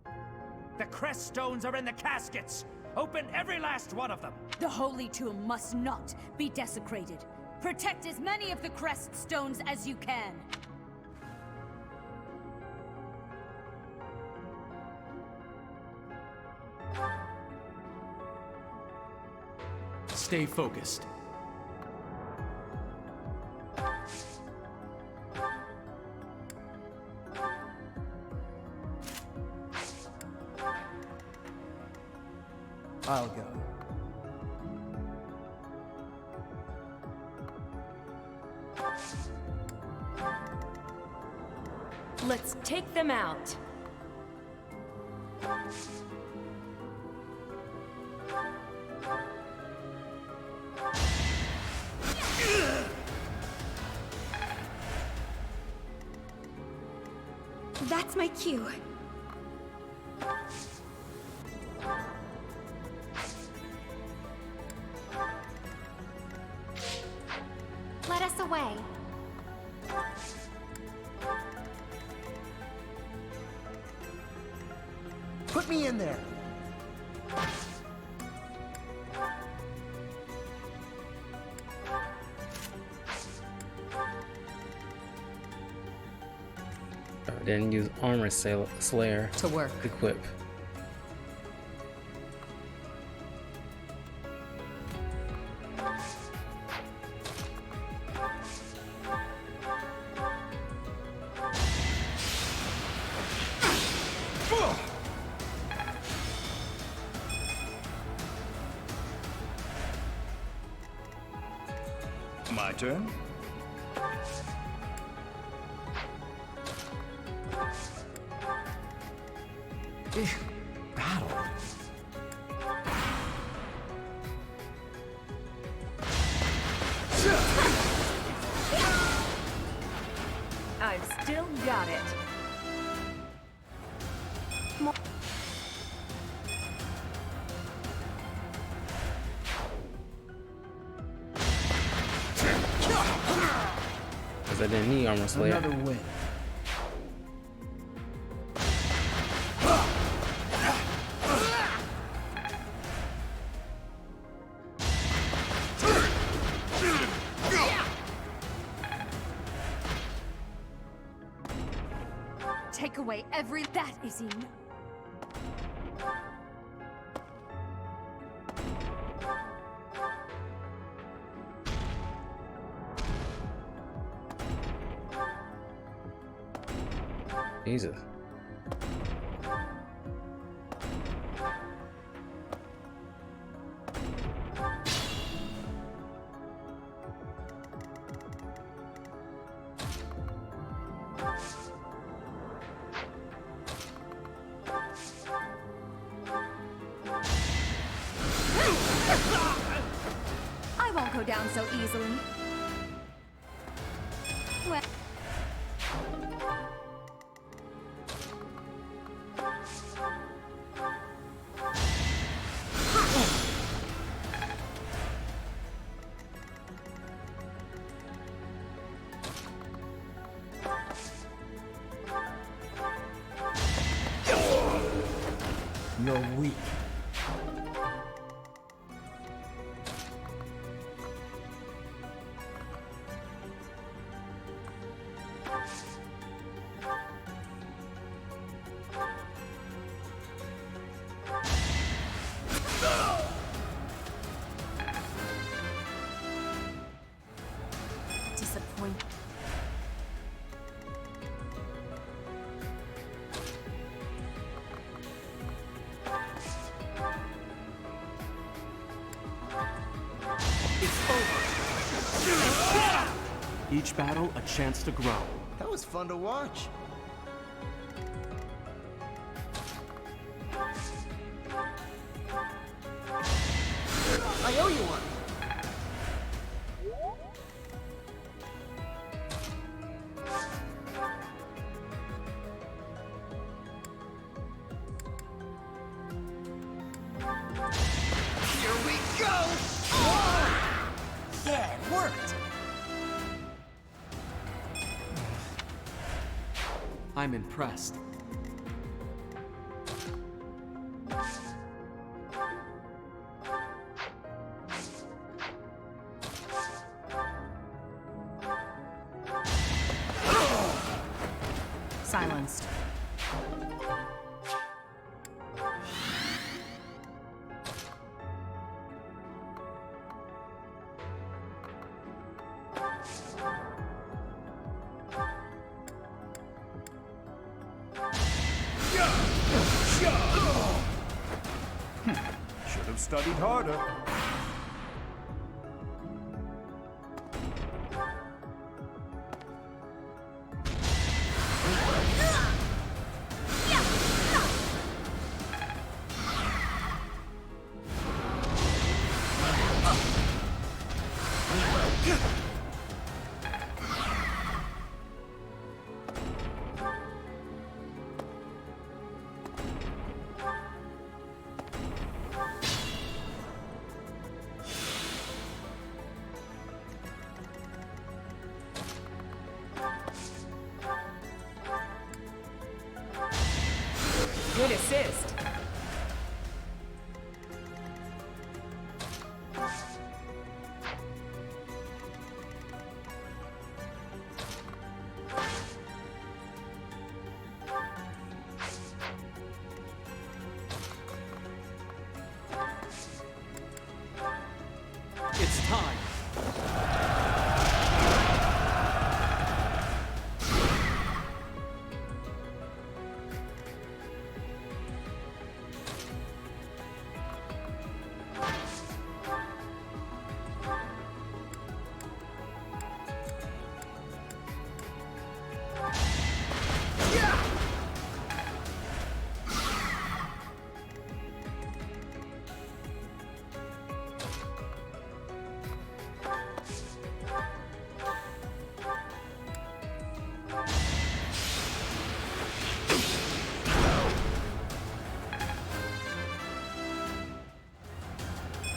S16: The crest stones are in the caskets! Open every last one of them!
S4: The Holy Tomb must not be desecrated. Protect as many of the crest stones as you can.
S8: Stay focused.
S11: I'll go.
S4: Let's take them out.
S3: That's my cue. Let us away.
S17: Put me in there.
S1: Then use armor slayer
S7: to work.
S1: Equip.
S5: My turn?
S11: Battle.
S4: still got it.
S1: Because I didn't need Armor Slayer.
S11: Another win.
S4: Take away every... That is enough.
S1: Jesus.
S4: I won't go down so easily. Well...
S11: You're weak.
S4: Disappoint.
S18: It's over. Each battle a chance to grow.
S17: That was fun to watch. I owe you one. Here we go! Yeah, it worked!
S18: I'm impressed.
S15: Silenced.
S5: Should have studied harder.
S15: Good assist.
S18: It's time.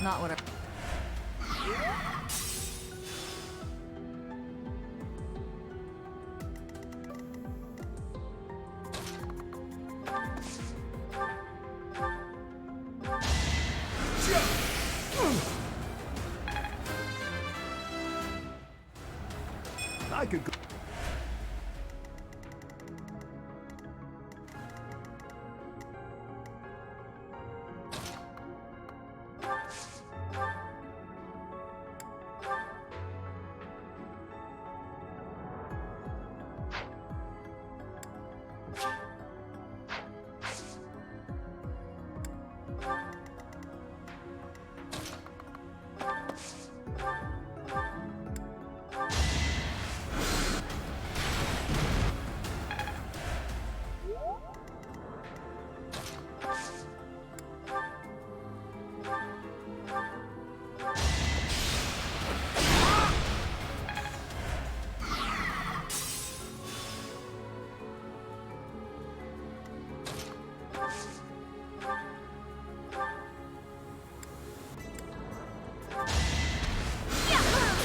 S7: not what I...
S5: I could go.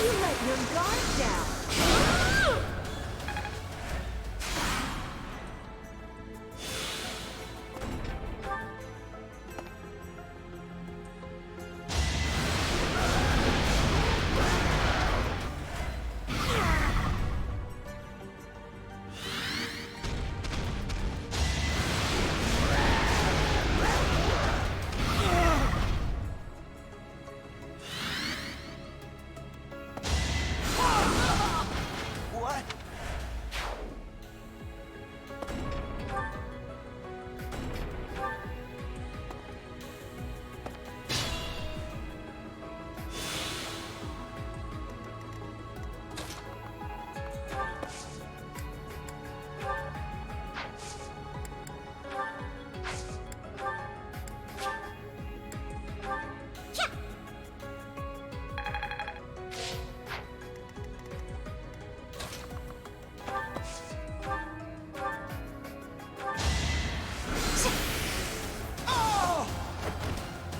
S4: You let your guard down.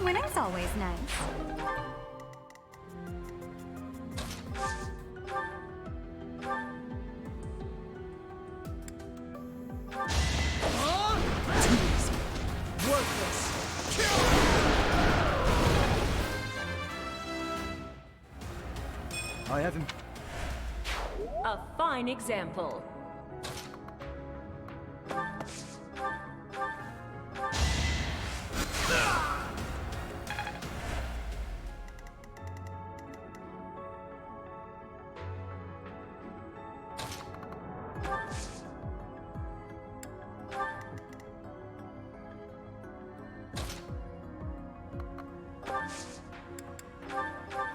S9: Winning's always nice.
S5: I haven't.
S4: A fine example.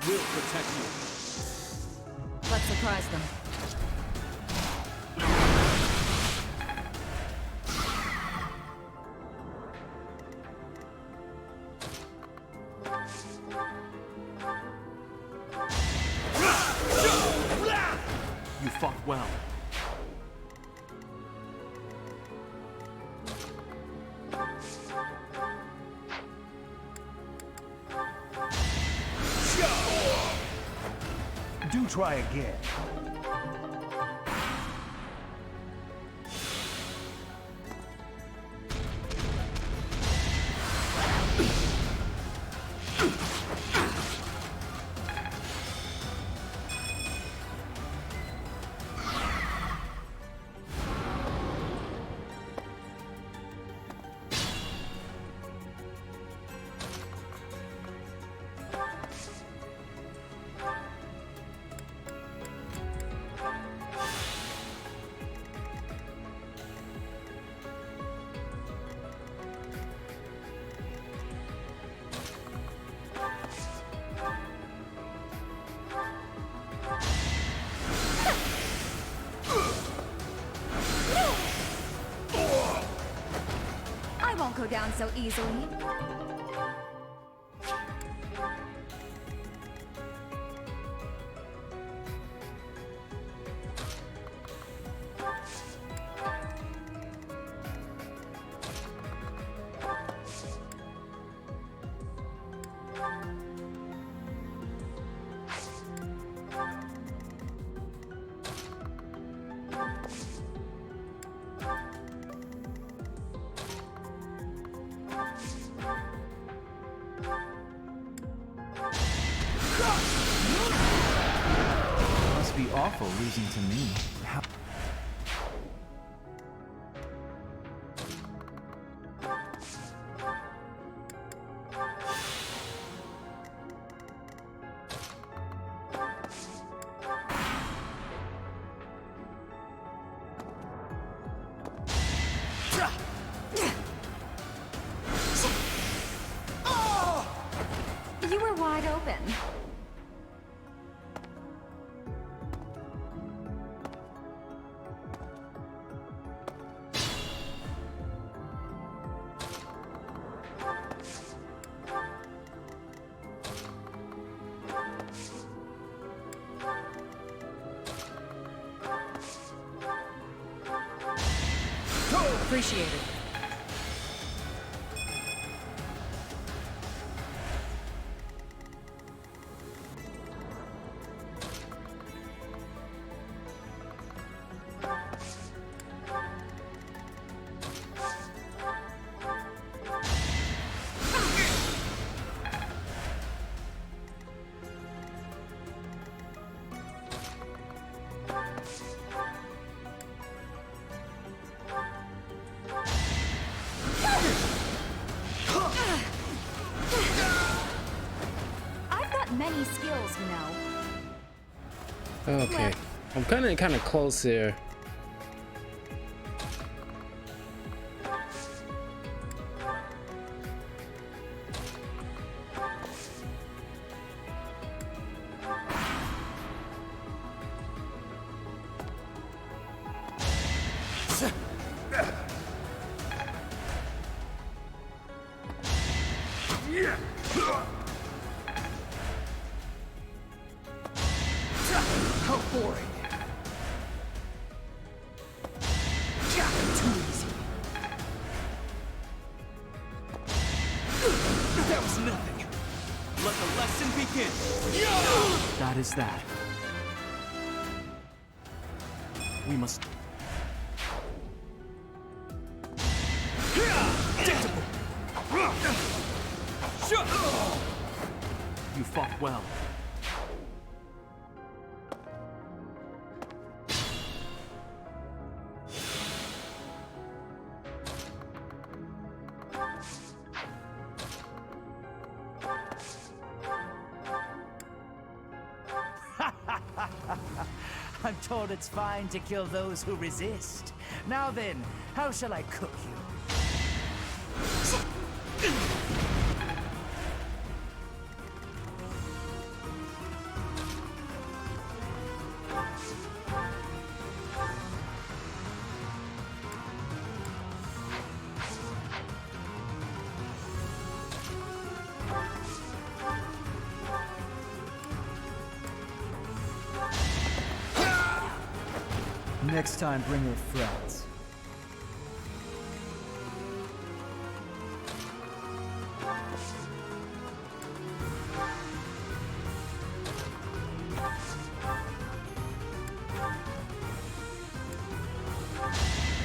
S18: We'll protect you.
S7: Let's surprise them.
S18: You fought well.
S5: Do try again.
S9: I won't go down so easily.
S11: awful losing to me. How
S4: You were wide open.
S7: Appreciate it.
S4: I've got many skills, you know.
S1: Okay, I'm kind of close here.
S16: How boring. Too easy.
S6: That was nothing. Let the lesson begin.
S18: That is that. We must... You fought well.
S16: I'm told it's fine to kill those who resist. Now then, how shall I cook you?
S11: Next time, bring your friends.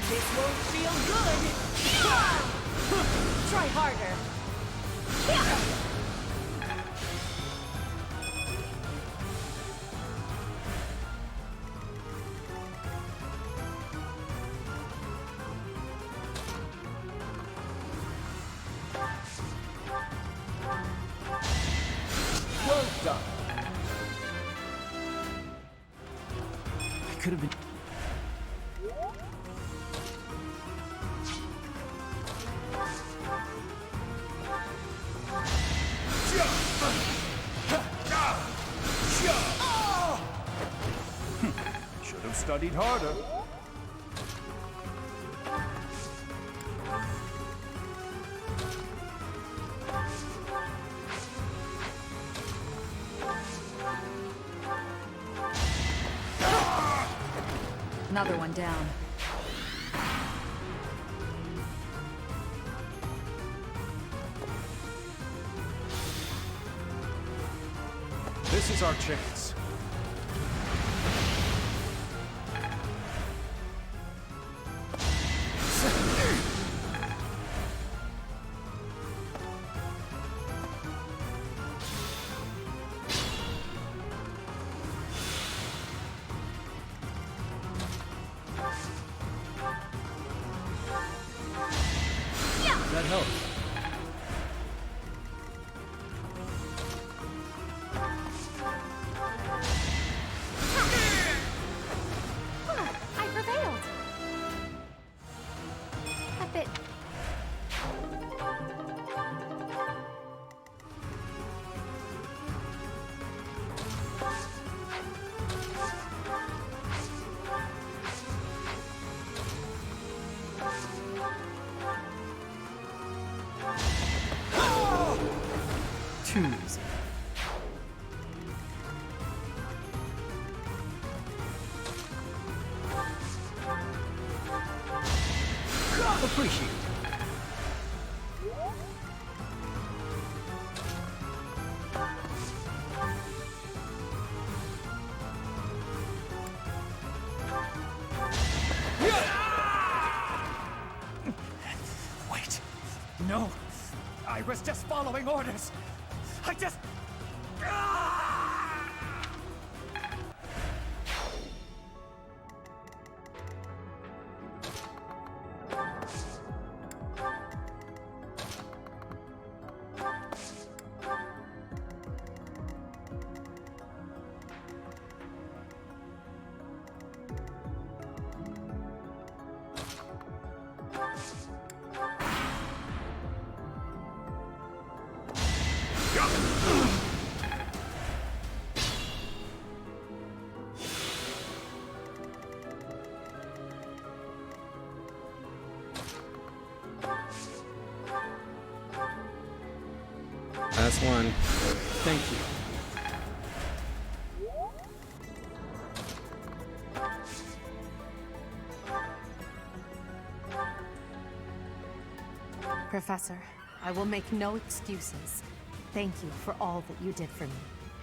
S3: This won't feel good. Try harder.
S16: Well done.
S18: I could have been...
S5: Should have studied harder.
S7: Another one down.
S18: This is our chance.
S1: health.
S3: I prevailed. A bit.
S11: Too easy. Appreciate it.
S16: Wait. No. I was just following orders. I just...
S1: Last one.
S11: Thank you.
S15: Professor, I will make no excuses. Thank you for all that you did for me.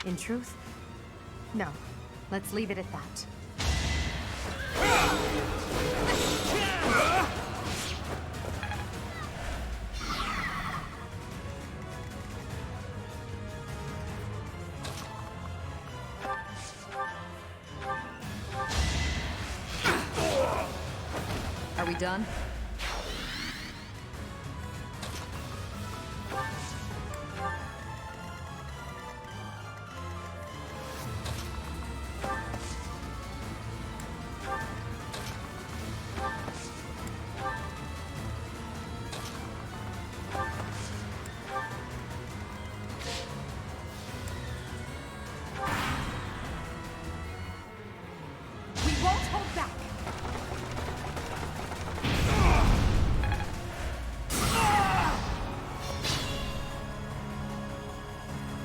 S15: In truth, no. Let's leave it at that.
S7: Are we done?
S3: We won't hold back.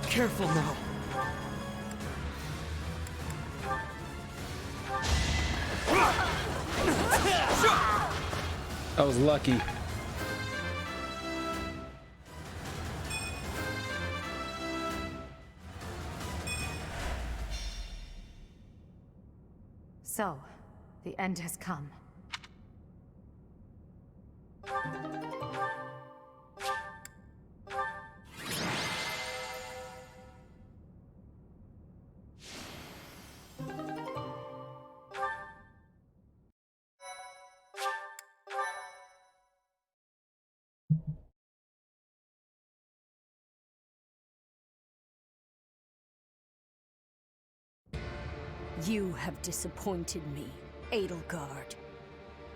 S11: Careful now.
S1: I was lucky.
S15: So, the end has come.
S4: You have disappointed me, Edelgard.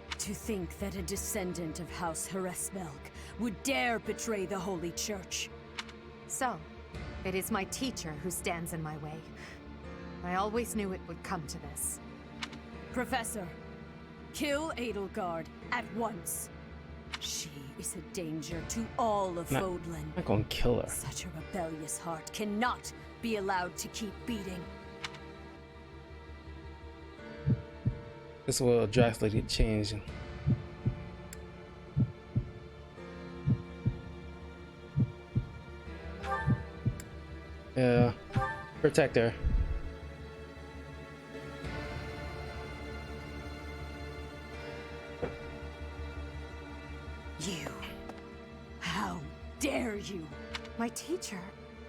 S4: To think that a descendant of House Hresvelg would dare betray the Holy Church.
S15: So, it is my teacher who stands in my way. I always knew it would come to this.
S4: Professor, kill Edelgard at once. She is a danger to all of Fodlan.
S1: I'm not gonna kill her.
S4: Such a rebellious heart cannot be allowed to keep beating.
S1: This will drastically change. Yeah, protect her.
S4: You. How dare you?
S15: My teacher,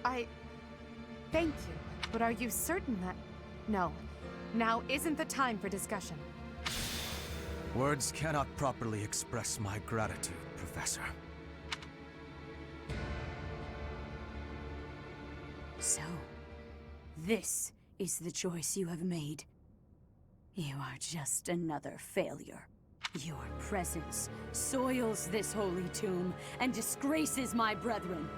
S15: Thank you, but are you certain that... No, now isn't the time for discussion.
S12: Words cannot properly express my gratitude, Professor.
S4: So, this is the choice you have made. You are just another failure. Your presence soils this holy tomb and disgraces my brethren.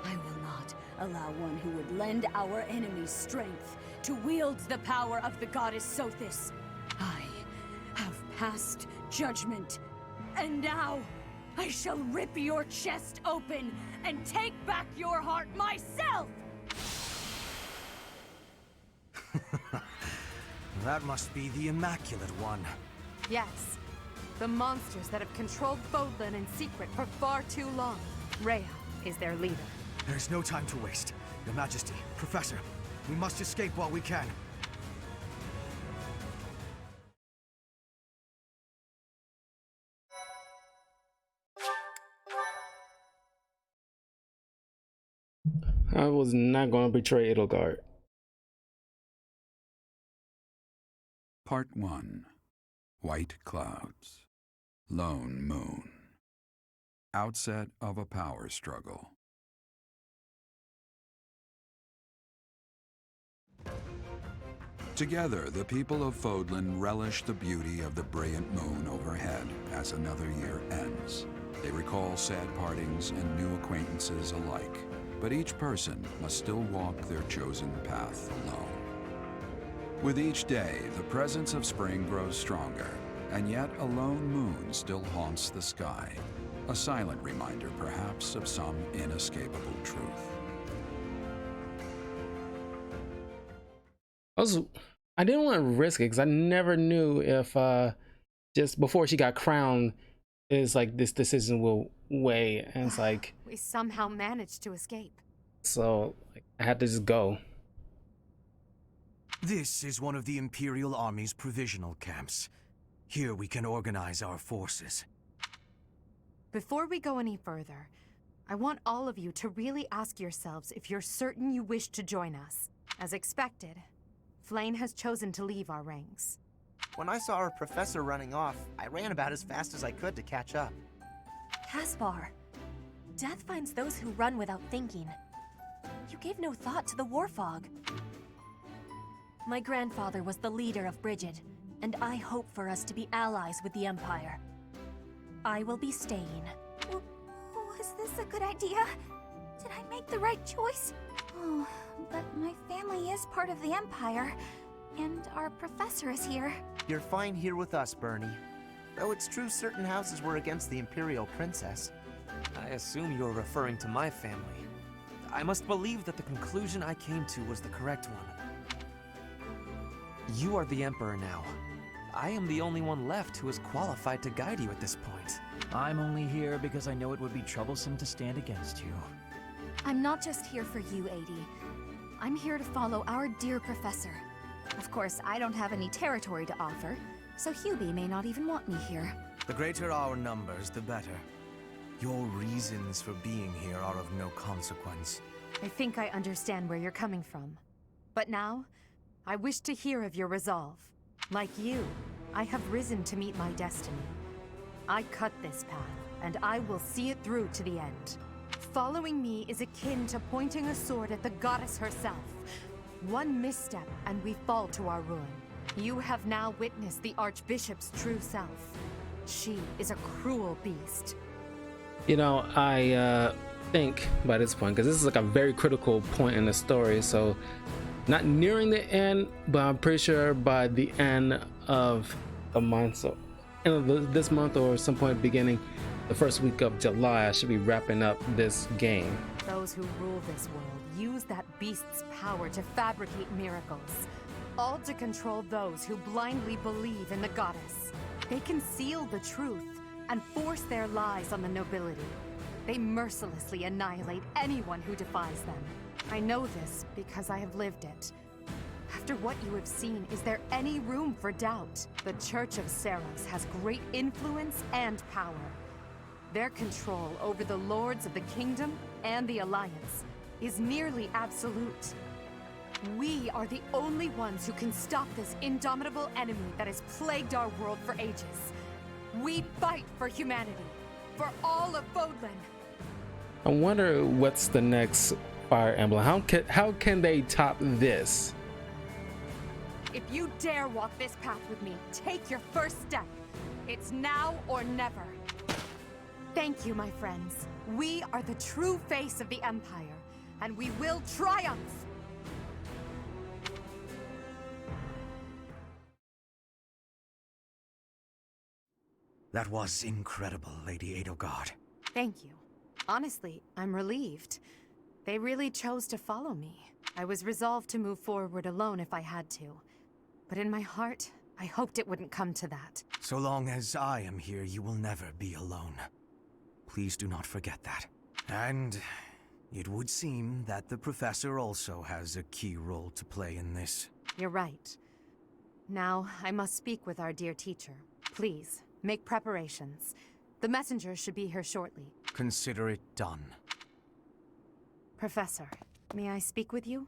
S4: I will not allow one who would lend our enemies strength to wield the power of the goddess Sothis. I have passed judgment, and now I shall rip your chest open and take back your heart myself!
S19: That must be the Immaculate One.
S15: Yes. The monsters that have controlled Fodlan in secret for far too long. Rhea is their leader.
S19: There's no time to waste. Your Majesty, Professor, we must escape while we can.
S1: I was not going to betray Edelgard.
S20: Part 1. White Clouds. Lone Moon. Outset of a power struggle. Together, the people of Fodlan relish the beauty of the brilliant moon overhead as another year ends. They recall sad partings and new acquaintances alike, but each person must still walk their chosen path alone. With each day, the presence of spring grows stronger, and yet a lone moon still haunts the sky, a silent reminder perhaps of some inescapable truth.
S1: I didn't want to risk it because I never knew if just before she got crowned, is like this decision will weigh, and it's like
S15: We somehow managed to escape.
S1: so like, I had to just go.
S19: This is one of the Imperial Army's provisional camps. Here we can organize our forces.
S15: Before we go any further, I want all of you to really ask yourselves if you're certain you wish to join us. As expected, Flayn has chosen to leave our ranks.
S17: When I saw our professor running off, I ran about as fast as I could to catch up.
S21: Caspar, death finds those who run without thinking. You gave no thought to the war fog. My grandfather was the leader of Brigid, and I hope for us to be allies with the Empire. I will be staying.
S9: Was this a good idea? Did I make the right choice? Oh, but my family is part of the Empire, and our professor is here.
S17: You're fine here with us, Bernie. Though it's true certain houses were against the Imperial Princess.
S6: I assume you're referring to my family. I must believe that the conclusion I came to was the correct one. You are the Emperor now. I am the only one left who is qualified to guide you at this point.
S11: I'm only here because I know it would be troublesome to stand against you.
S21: I'm not just here for you, Adie. I'm here to follow our dear professor. Of course, I don't have any territory to offer, so Hubie may not even want me here.
S19: The greater our numbers, the better. Your reasons for being here are of no consequence.
S15: I think I understand where you're coming from. But now, I wish to hear of your resolve. Like you, I have risen to meet my destiny. I cut this path, and I will see it through to the end. Following me is akin to pointing a sword at the goddess herself. One misstep, and we fall to our ruin. You have now witnessed the Archbishop's true self. She is a cruel beast.
S1: You know, I think by this point, because this is like a very critical point in the story, so not nearing the end, but I'm pretty sure by the end of the month, so end of this month or some point beginning the first week of July, I should be wrapping up this game.
S15: Those who rule this world use that beast's power to fabricate miracles, all to control those who blindly believe in the goddess. They conceal the truth and force their lies on the nobility. They mercilessly annihilate anyone who defies them. I know this because I have lived it. After what you have seen, is there any room for doubt? The Church of Seros has great influence and power. Their control over the lords of the kingdom and the Alliance is nearly absolute. We are the only ones who can stop this indomitable enemy that has plagued our world for ages. We fight for humanity, for all of Fodlan.
S1: I wonder what's the next Fire Emblem. How can they top this?
S15: If you dare walk this path with me, take your first step. It's now or never. Thank you, my friends. We are the true face of the Empire, and we will triumph!
S19: That was incredible, Lady Edelgard.
S15: Thank you. Honestly, I'm relieved. They really chose to follow me. I was resolved to move forward alone if I had to. But in my heart, I hoped it wouldn't come to that.
S19: So long as I am here, you will never be alone. Please do not forget that. And it would seem that the professor also has a key role to play in this.
S15: You're right. Now, I must speak with our dear teacher. Please, make preparations. The messenger should be here shortly.
S19: Consider it done.
S15: Professor, may I speak with you?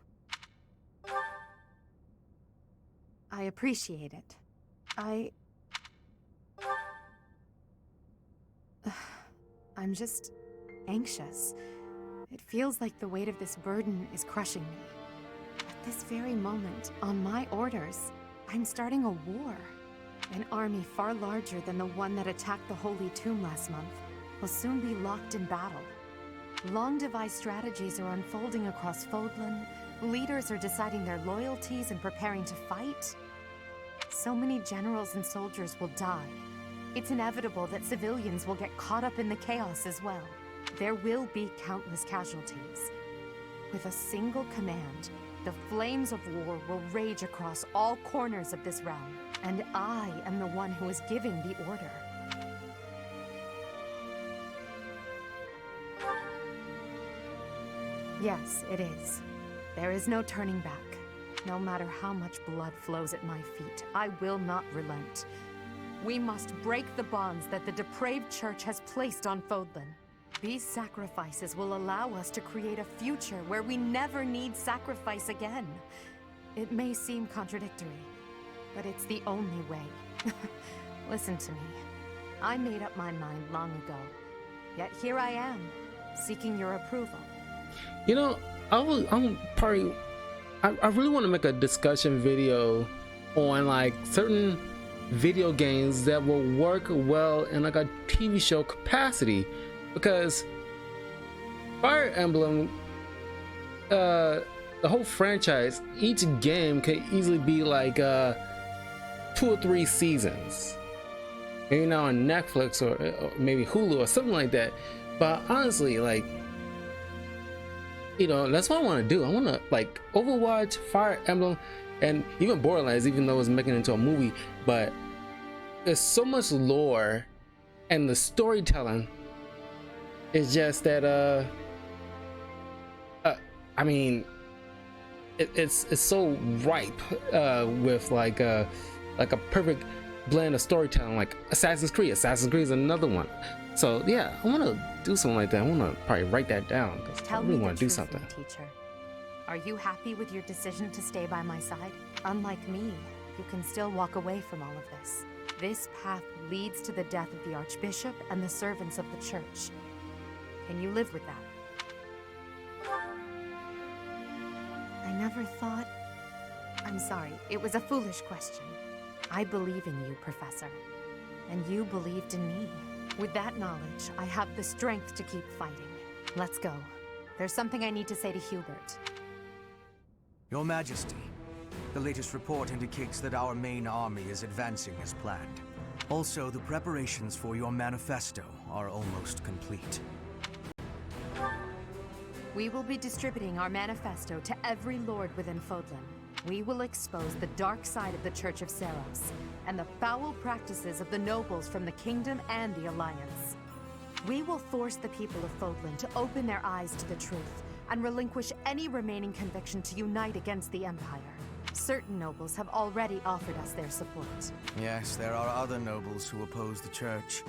S15: I appreciate it. I'm just anxious. It feels like the weight of this burden is crushing me. At this very moment, on my orders, I'm starting a war. An army far larger than the one that attacked the Holy Tomb last month will soon be locked in battle. Long-devised strategies are unfolding across Fodlan. Leaders are deciding their loyalties and preparing to fight. So many generals and soldiers will die. It's inevitable that civilians will get caught up in the chaos as well. There will be countless casualties. With a single command, the flames of war will rage across all corners of this realm, and I am the one who is giving the order. Yes, it is. There is no turning back. No matter how much blood flows at my feet, I will not relent. We must break the bonds that the depraved church has placed on Fodlan. These sacrifices will allow us to create a future where we never need sacrifice again. It may seem contradictory, but it's the only way. Listen to me. I made up my mind long ago. Yet here I am, seeking your approval.
S1: You know, I really want to make a discussion video on like certain video games that will work well in like a TV show capacity, because Fire Emblem, the whole franchise, each game could easily be like 2 or 3 seasons, maybe now on Netflix or maybe Hulu or something like that. But honestly, like, you know, that's what I want to do. I want to like Overwatch, Fire Emblem, and even Borderlands, even though it's making it into a movie. But there's so much lore, and the storytelling is just that I mean, it's so ripe with like a perfect blend of storytelling, like Assassin's Creed. Assassin's Creed is another one. So yeah, I want to do something like that. I want to probably write that down because I really want to do something.
S15: Teacher, are you happy with your decision to stay by my side? Unlike me, you can still walk away from all of this. This path leads to the death of the Archbishop and the servants of the Church. Can you live with that? I never thought... I'm sorry, it was a foolish question. I believe in you, Professor. And you believed in me. With that knowledge, I have the strength to keep fighting. Let's go. There's something I need to say to Hubert.
S19: Your Majesty, the latest report indicates that our main army is advancing as planned. Also, the preparations for your manifesto are almost complete.
S15: We will be distributing our manifesto to every lord within Fodlan. We will expose the dark side of the Church of Seros and the foul practices of the nobles from the Kingdom and the Alliance. We will force the people of Fodlan to open their eyes to the truth and relinquish any remaining conviction to unite against the Empire. Certain nobles have already offered us their support.
S19: Yes, there are other nobles who oppose the Church.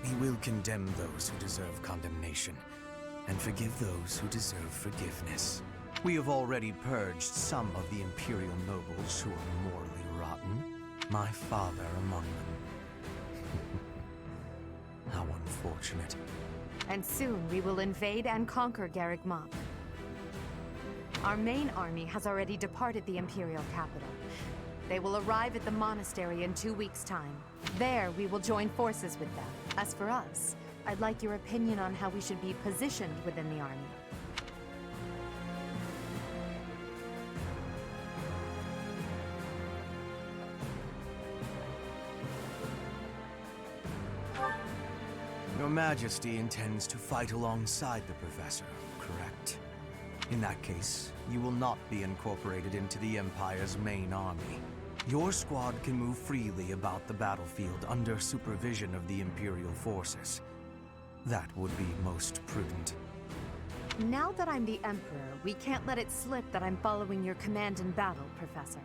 S19: We will condemn those who deserve condemnation and forgive those who deserve forgiveness. We have already purged some of the Imperial nobles who are morally rotten, my father among them. How unfortunate.
S15: And soon we will invade and conquer Garreg Mach. Our main army has already departed the Imperial capital. They will arrive at the monastery in 2 weeks' time. There, we will join forces with them. As for us, I'd like your opinion on how we should be positioned within the army.
S19: Your Majesty intends to fight alongside the Professor, correct? In that case, you will not be incorporated into the Empire's main army. Your squad can move freely about the battlefield under supervision of the Imperial forces. That would be most prudent.
S15: Now that I'm the Emperor, we can't let it slip that I'm following your command in battle, Professor.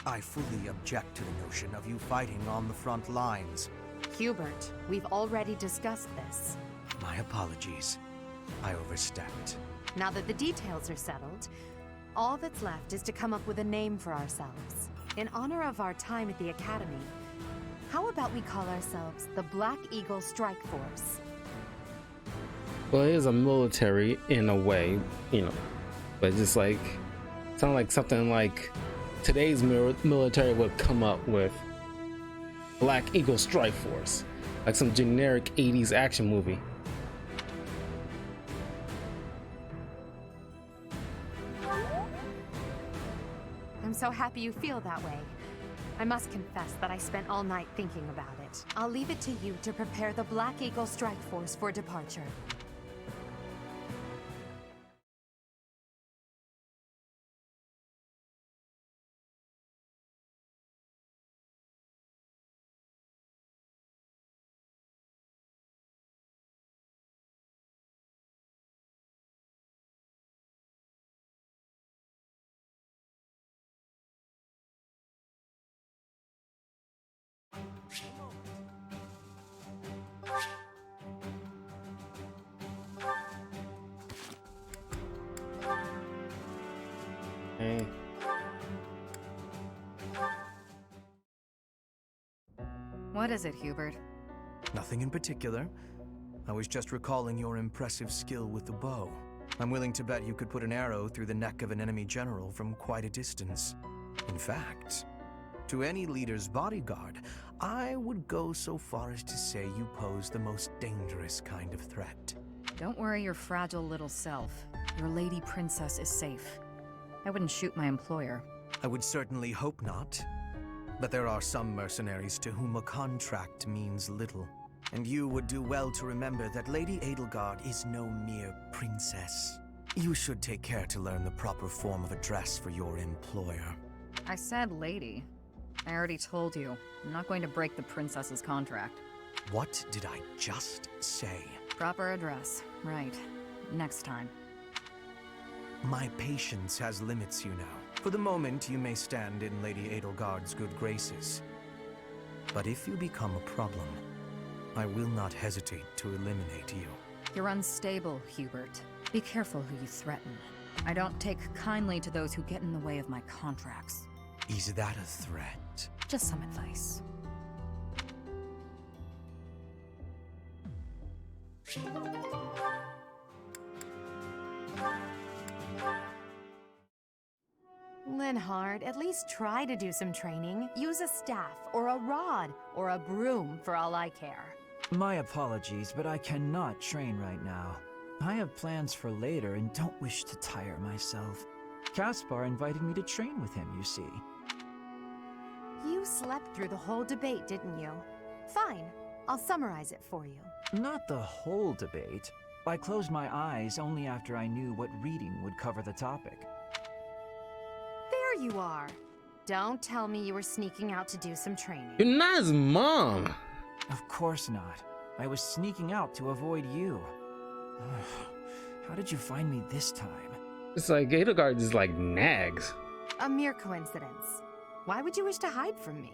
S19: I fully object to the notion of you fighting on the front lines.
S15: Hubert, we've already discussed this.
S19: My apologies. I overstepped.
S15: Now that the details are settled, all that's left is to come up with a name for ourselves. In honor of our time at the Academy, how about we call ourselves the Black Eagle Strike Force?
S1: Well, it is a military in a way, you know, but just like, sound like something like today's military would come up with. Black Eagle Strike Force, like some generic 80s action movie.
S15: I'm so happy you feel that way. I must confess that I spent all night thinking about it. I'll leave it to you to prepare the Black Eagle Strike Force for departure.
S1: Hey.
S7: What is it, Hubert?
S19: Nothing in particular. I was just recalling your impressive skill with the bow. I'm willing to bet you could put an arrow through the neck of an enemy general from quite a distance. In fact, to any leader's bodyguard, I would go so far as to say you pose the most dangerous kind of threat.
S7: Don't worry your fragile little self. Your lady princess is safe. I wouldn't shoot my employer.
S19: I would certainly hope not. But there are some mercenaries to whom a contract means little. And you would do well to remember that Lady Edelgard is no mere princess. You should take care to learn the proper form of address for your employer.
S7: I said lady. I already told you. I'm not going to break the princess's contract.
S19: What did I just say?
S7: Proper address. Right. Next time.
S19: My patience has limits, you know. For the moment, you may stand in Lady Edelgard's good graces. But if you become a problem, I will not hesitate to eliminate you.
S7: You're unstable, Hubert. Be careful who you threaten. I don't take kindly to those who get in the way of my contracts.
S19: Is that a threat?
S7: Just some advice.
S15: Linhard, at least try to do some training. Use a staff, or a rod, or a broom for all I care.
S11: My apologies, but I cannot train right now. I have plans for later and don't wish to tire myself. Caspar invited me to train with him, you see.
S15: You slept through the whole debate, didn't you? Fine, I'll summarize it for you.
S11: Not the whole debate. I closed my eyes only after I knew what reading would cover the topic.
S15: There you are. Don't tell me you were sneaking out to do some training.
S1: You're not his mom.
S11: Of course not. I was sneaking out to avoid you. How did you find me this time?
S1: It's like Edelgard is like nags.
S15: A mere coincidence. Why would you wish to hide from me?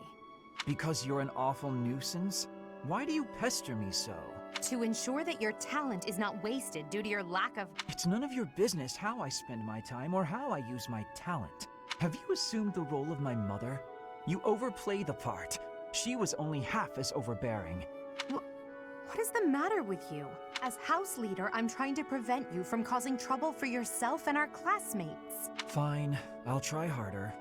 S11: Because you're an awful nuisance? Why do you pester me so?
S15: To ensure that your talent is not wasted due to your lack of—
S11: It's none of your business how I spend my time or how I use my talent. Have you assumed the role of my mother? You overplay the part. She was only half as overbearing.
S15: What is the matter with you? As house leader, I'm trying to prevent you from causing trouble for yourself and our classmates.
S2: Fine, I'll try harder.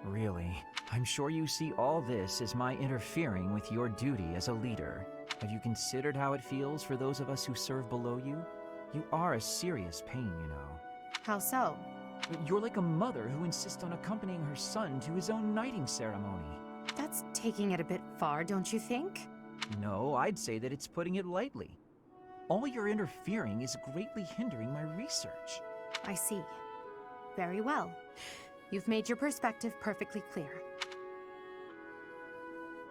S2: Really, I'm sure you see all this as my interfering with your duty as a leader. Have you considered how it feels for those of us who serve below you? You are a serious pain, you know.
S15: How so?
S2: You're like a mother who insists on accompanying her son to his own knighting ceremony.
S15: That's taking it a bit far, don't you think?
S2: No, I'd say that it's putting it lightly. All your interfering is greatly hindering my research.
S15: I see. Very well. You've made your perspective perfectly clear.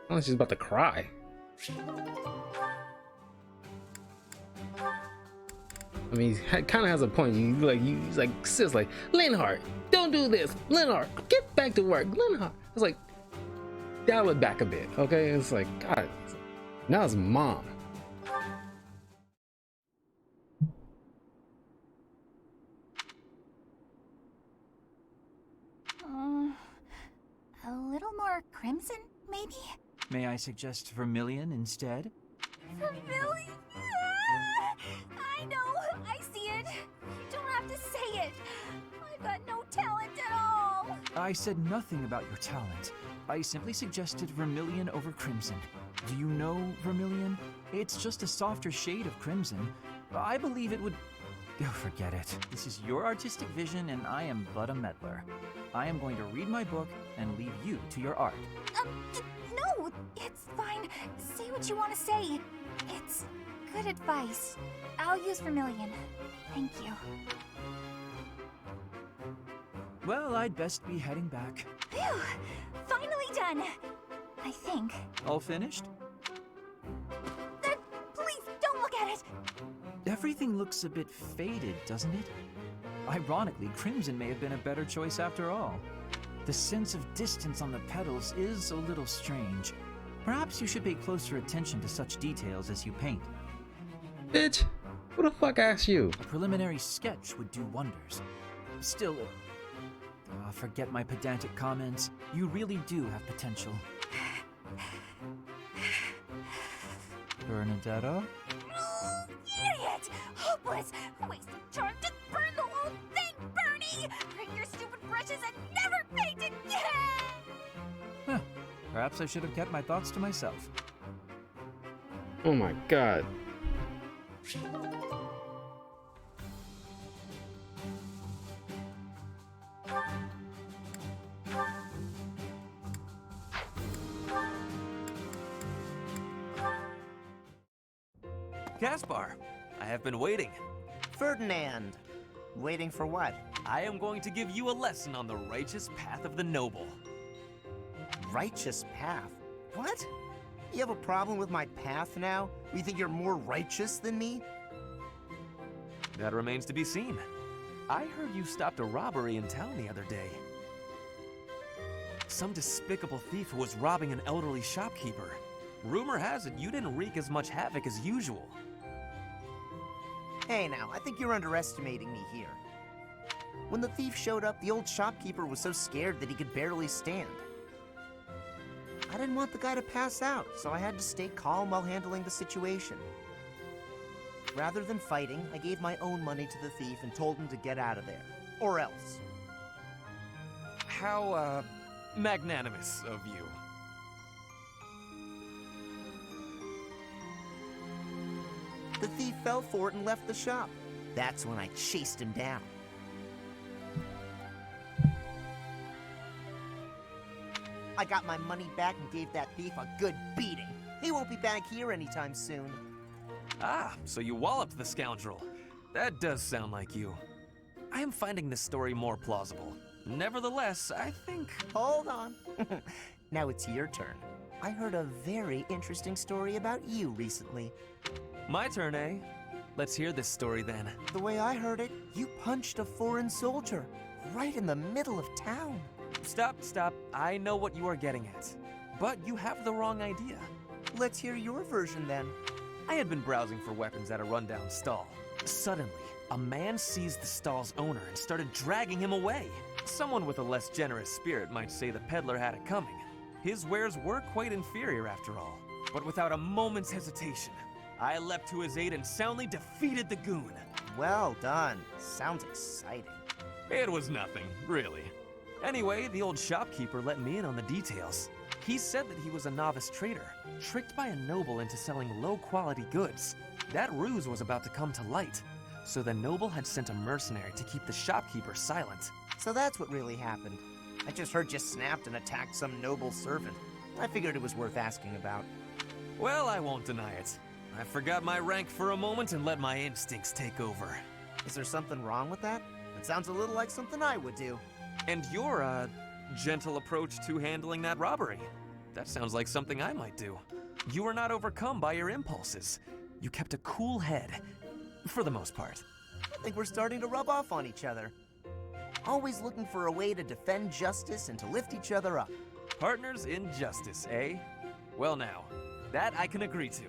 S1: Oh, she's about to cry. I mean, he kind of has a point. He's like, sis, like, Linhardt, don't do this. Linhardt, get back to work. Linhardt. It's like, dial it back a bit, okay? It's like, God, now it's mom.
S9: A little more crimson, maybe?
S2: May I suggest vermilion instead?
S9: Vermilion? I know, I see it. You don't have to say it. I've got no talent at all.
S2: I said nothing about your talent. I simply suggested vermilion over crimson. Do you know vermilion? It's just a softer shade of crimson. I believe it would... Oh, forget it. This is your artistic vision and I am but a meddler. I am going to read my book and leave you to your art.
S9: No, it's fine. Say what you want to say. It's good advice. I'll use vermilion. Thank you.
S2: Well, I'd best be heading back.
S9: Phew! Finally done! I think.
S2: All finished?
S9: Please, don't look at it!
S2: Everything looks a bit faded, doesn't it? Ironically, crimson may have been a better choice after all. The sense of distance on the petals is a little strange. Perhaps you should pay closer attention to such details as you paint.
S1: Bitch, who the fuck asked you?
S2: A preliminary sketch would do wonders. Still, forget my pedantic comments. You really do have potential. Bernadetta?
S9: Idiot! Hopeless! Waste of charm! Just burn the whole thing, Bernie! Bring your stupid brushes and never paint again!
S2: Huh. Perhaps I should have kept my thoughts to myself.
S1: Oh my god.
S6: Caspar, I have been waiting.
S17: Ferdinand, waiting for what?
S6: I am going to give you a lesson on the righteous path of the noble.
S17: Righteous path? What? You have a problem with my path now? You think you're more righteous than me?
S6: That remains to be seen. I heard you stopped a robbery in town the other day. Some despicable thief was robbing an elderly shopkeeper. Rumor has it you didn't wreak as much havoc as usual.
S17: Hey now, I think you're underestimating me here. When the thief showed up, the old shopkeeper was so scared that he could barely stand. I didn't want the guy to pass out, so I had to stay calm while handling the situation. Rather than fighting, I gave my own money to the thief and told him to get out of there. Or else.
S6: How, magnanimous of you.
S17: The thief fell for it and left the shop. That's when I chased him down. I got my money back and gave that thief a good beating. He won't be back here anytime soon.
S6: Ah, so you walloped the scoundrel. That does sound like you. I am finding this story more plausible. Nevertheless, I think...
S17: Hold on. Now it's your turn. I heard a very interesting story about you recently.
S6: My turn, eh? Let's hear this story then.
S17: The way I heard it, you punched a foreign soldier right in the middle of town.
S6: Stop. I know what you are getting at. But you have the wrong idea.
S17: Let's hear your version then.
S6: I had been browsing for weapons at a rundown stall. Suddenly, a man seized the stall's owner and started dragging him away. Someone with a less generous spirit might say the peddler had it coming. His wares were quite inferior after all. But without a moment's hesitation, I leapt to his aid and soundly defeated the goon.
S17: Well done. Sounds exciting.
S6: It was nothing, really. Anyway, the old shopkeeper let me in on the details. He said that he was a novice trader, tricked by a noble into selling low-quality goods. That ruse was about to come to light, so the noble had sent a mercenary to keep the shopkeeper silent.
S17: So that's what really happened. I just heard you snapped and attacked some noble servant. I figured it was worth asking about.
S6: Well, I won't deny it. I forgot my rank for a moment and let my instincts take over.
S17: Is there something wrong with that? It sounds a little like something I would do.
S6: And your, gentle approach to handling that robbery. That sounds like something I might do. You were not overcome by your impulses. You kept a cool head, for the most part.
S17: I think we're starting to rub off on each other. Always looking for a way to defend justice and to lift each other up.
S6: Partners in justice, eh? Well now, that I can agree to.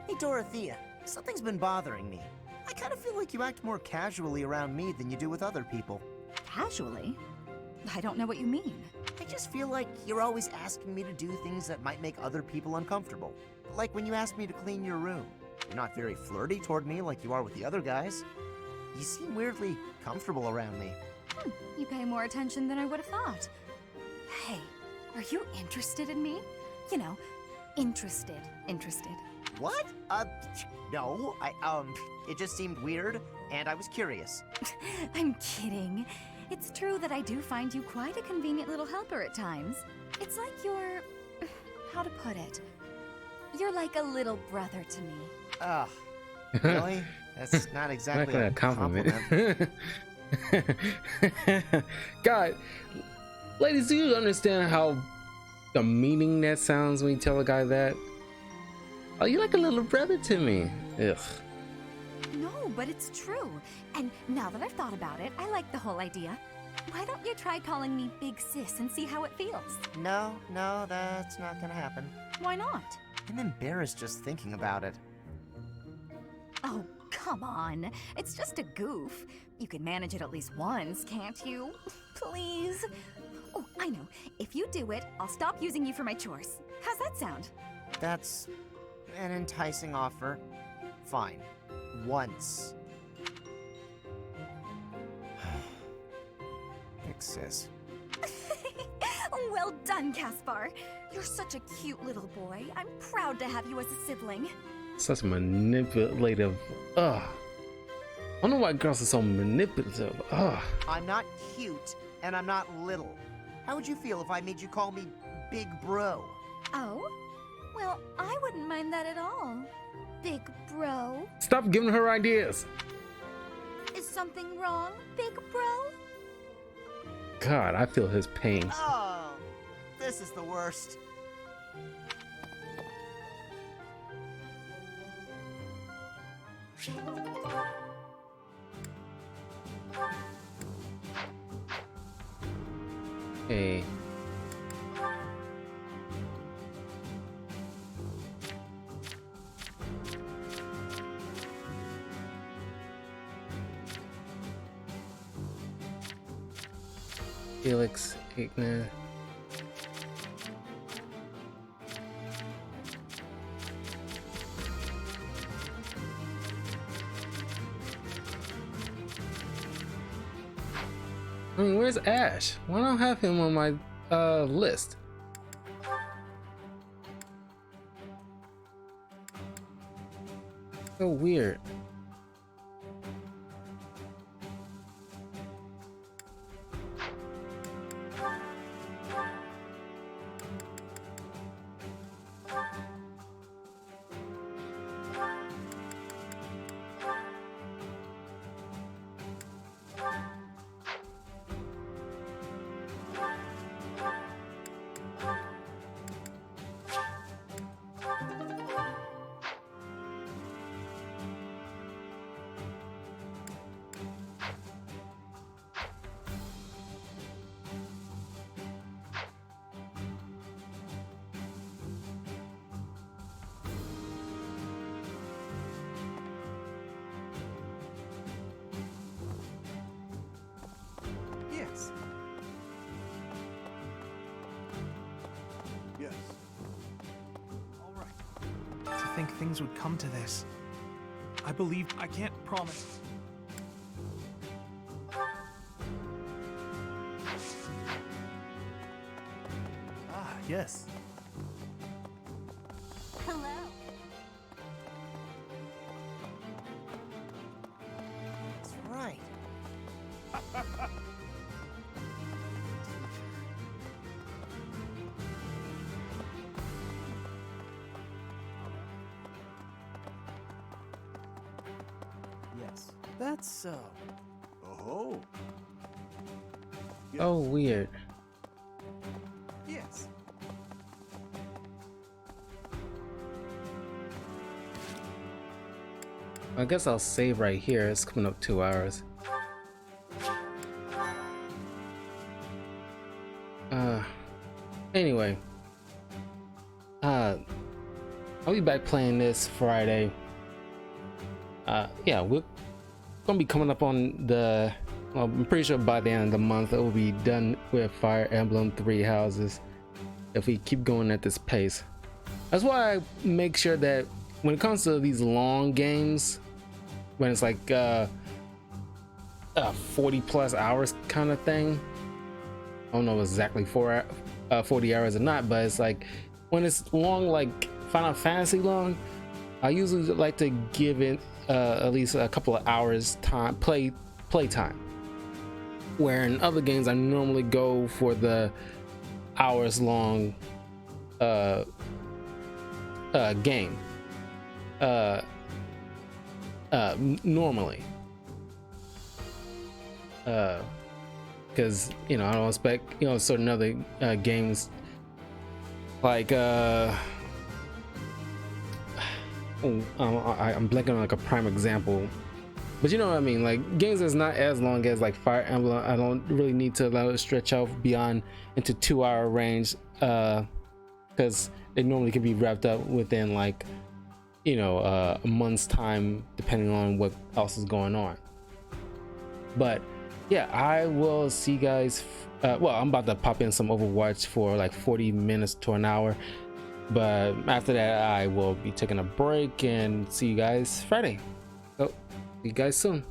S17: Hey Dorothea, something's been bothering me. I kind of feel like you act more casually around me than you do with other people.
S4: Casually? I don't know what you mean.
S17: I just feel like you're always asking me to do things that might make other people uncomfortable. Like when you asked me to clean your room. You're not very flirty toward me like you are with the other guys. You seem weirdly comfortable around me.
S4: You pay more attention than I would have thought. Hey, are you interested in me? You know, interested.
S17: What? No, it just seemed weird, and I was curious.
S4: I'm kidding. It's true that I do find you quite a convenient little helper at times. It's like you're... how to put it? You're like a little brother to me.
S17: Ugh. Really? That's not exactly a compliment.
S1: God, ladies, do you understand how demeaning that sounds when you tell a guy that? Oh, you're like a little brother to me. Ugh.
S4: No, but it's true. And now that I've thought about it, I like the whole idea. Why don't you try calling me Big Sis and see how it feels?
S17: No, that's not gonna happen.
S4: Why not?
S17: I'm embarrassed just thinking about it.
S4: Oh, come on. It's just a goof. You can manage it at least once, can't you? Please? Oh, I know. If you do it, I'll stop using you for my chores. How's that sound?
S17: That's an enticing offer. Fine. Once. Big sis.
S4: Well done, Caspar. You're such a cute little boy. I'm proud to have you as a sibling.
S1: Such manipulative. Ugh. I don't know why girls are so manipulative. Ugh.
S17: I'm not cute, and I'm not little. How would you feel if I made you call me Big Bro?
S4: Oh? Well, I wouldn't mind that at all. Big Bro.
S1: Stop giving her ideas.
S4: Is something wrong, Big Bro?
S1: God, I feel his pain.
S17: Oh, this is the worst.
S1: Hey. Felix, Igna. I mean, where's Ash? Why don't I have him on my list? So weird.
S8: think things would come to this. I believe I can't promise. Ah, yes.
S9: Hello.
S17: That's right.
S2: Yes, that's so.
S5: Oh.
S1: Oh, weird.
S2: Yes.
S1: I guess I'll save right here. It's coming up 2 hours. Anyway. I'll be back playing this Friday. Yeah, we're gonna be coming up on the, well, I'm pretty sure by the end of the month it will be done with Fire Emblem 3 houses if we keep going at this pace. That's why I make sure that when it comes to these long games, when it's like 40 plus hours kind of thing, I don't know exactly 40 hours or not, but it's like when it's long, like Final Fantasy long, I usually like to give it at least a couple of hours time play time, where in other games I normally go for the hours long game normally, because you know I don't expect, you know, certain other games like I'm blanking on like a prime example, but you know what I mean, like games that's not as long as like Fire Emblem. I don't really need to allow it to stretch out beyond into 2 hour range, because they normally can be wrapped up within like, you know, a month's time, depending on what else is going on. But yeah, I will see you guys. Well, I'm about to pop in some Overwatch for like 40 minutes to an hour, but after that I will be taking a break and see you guys Friday. So see you guys soon.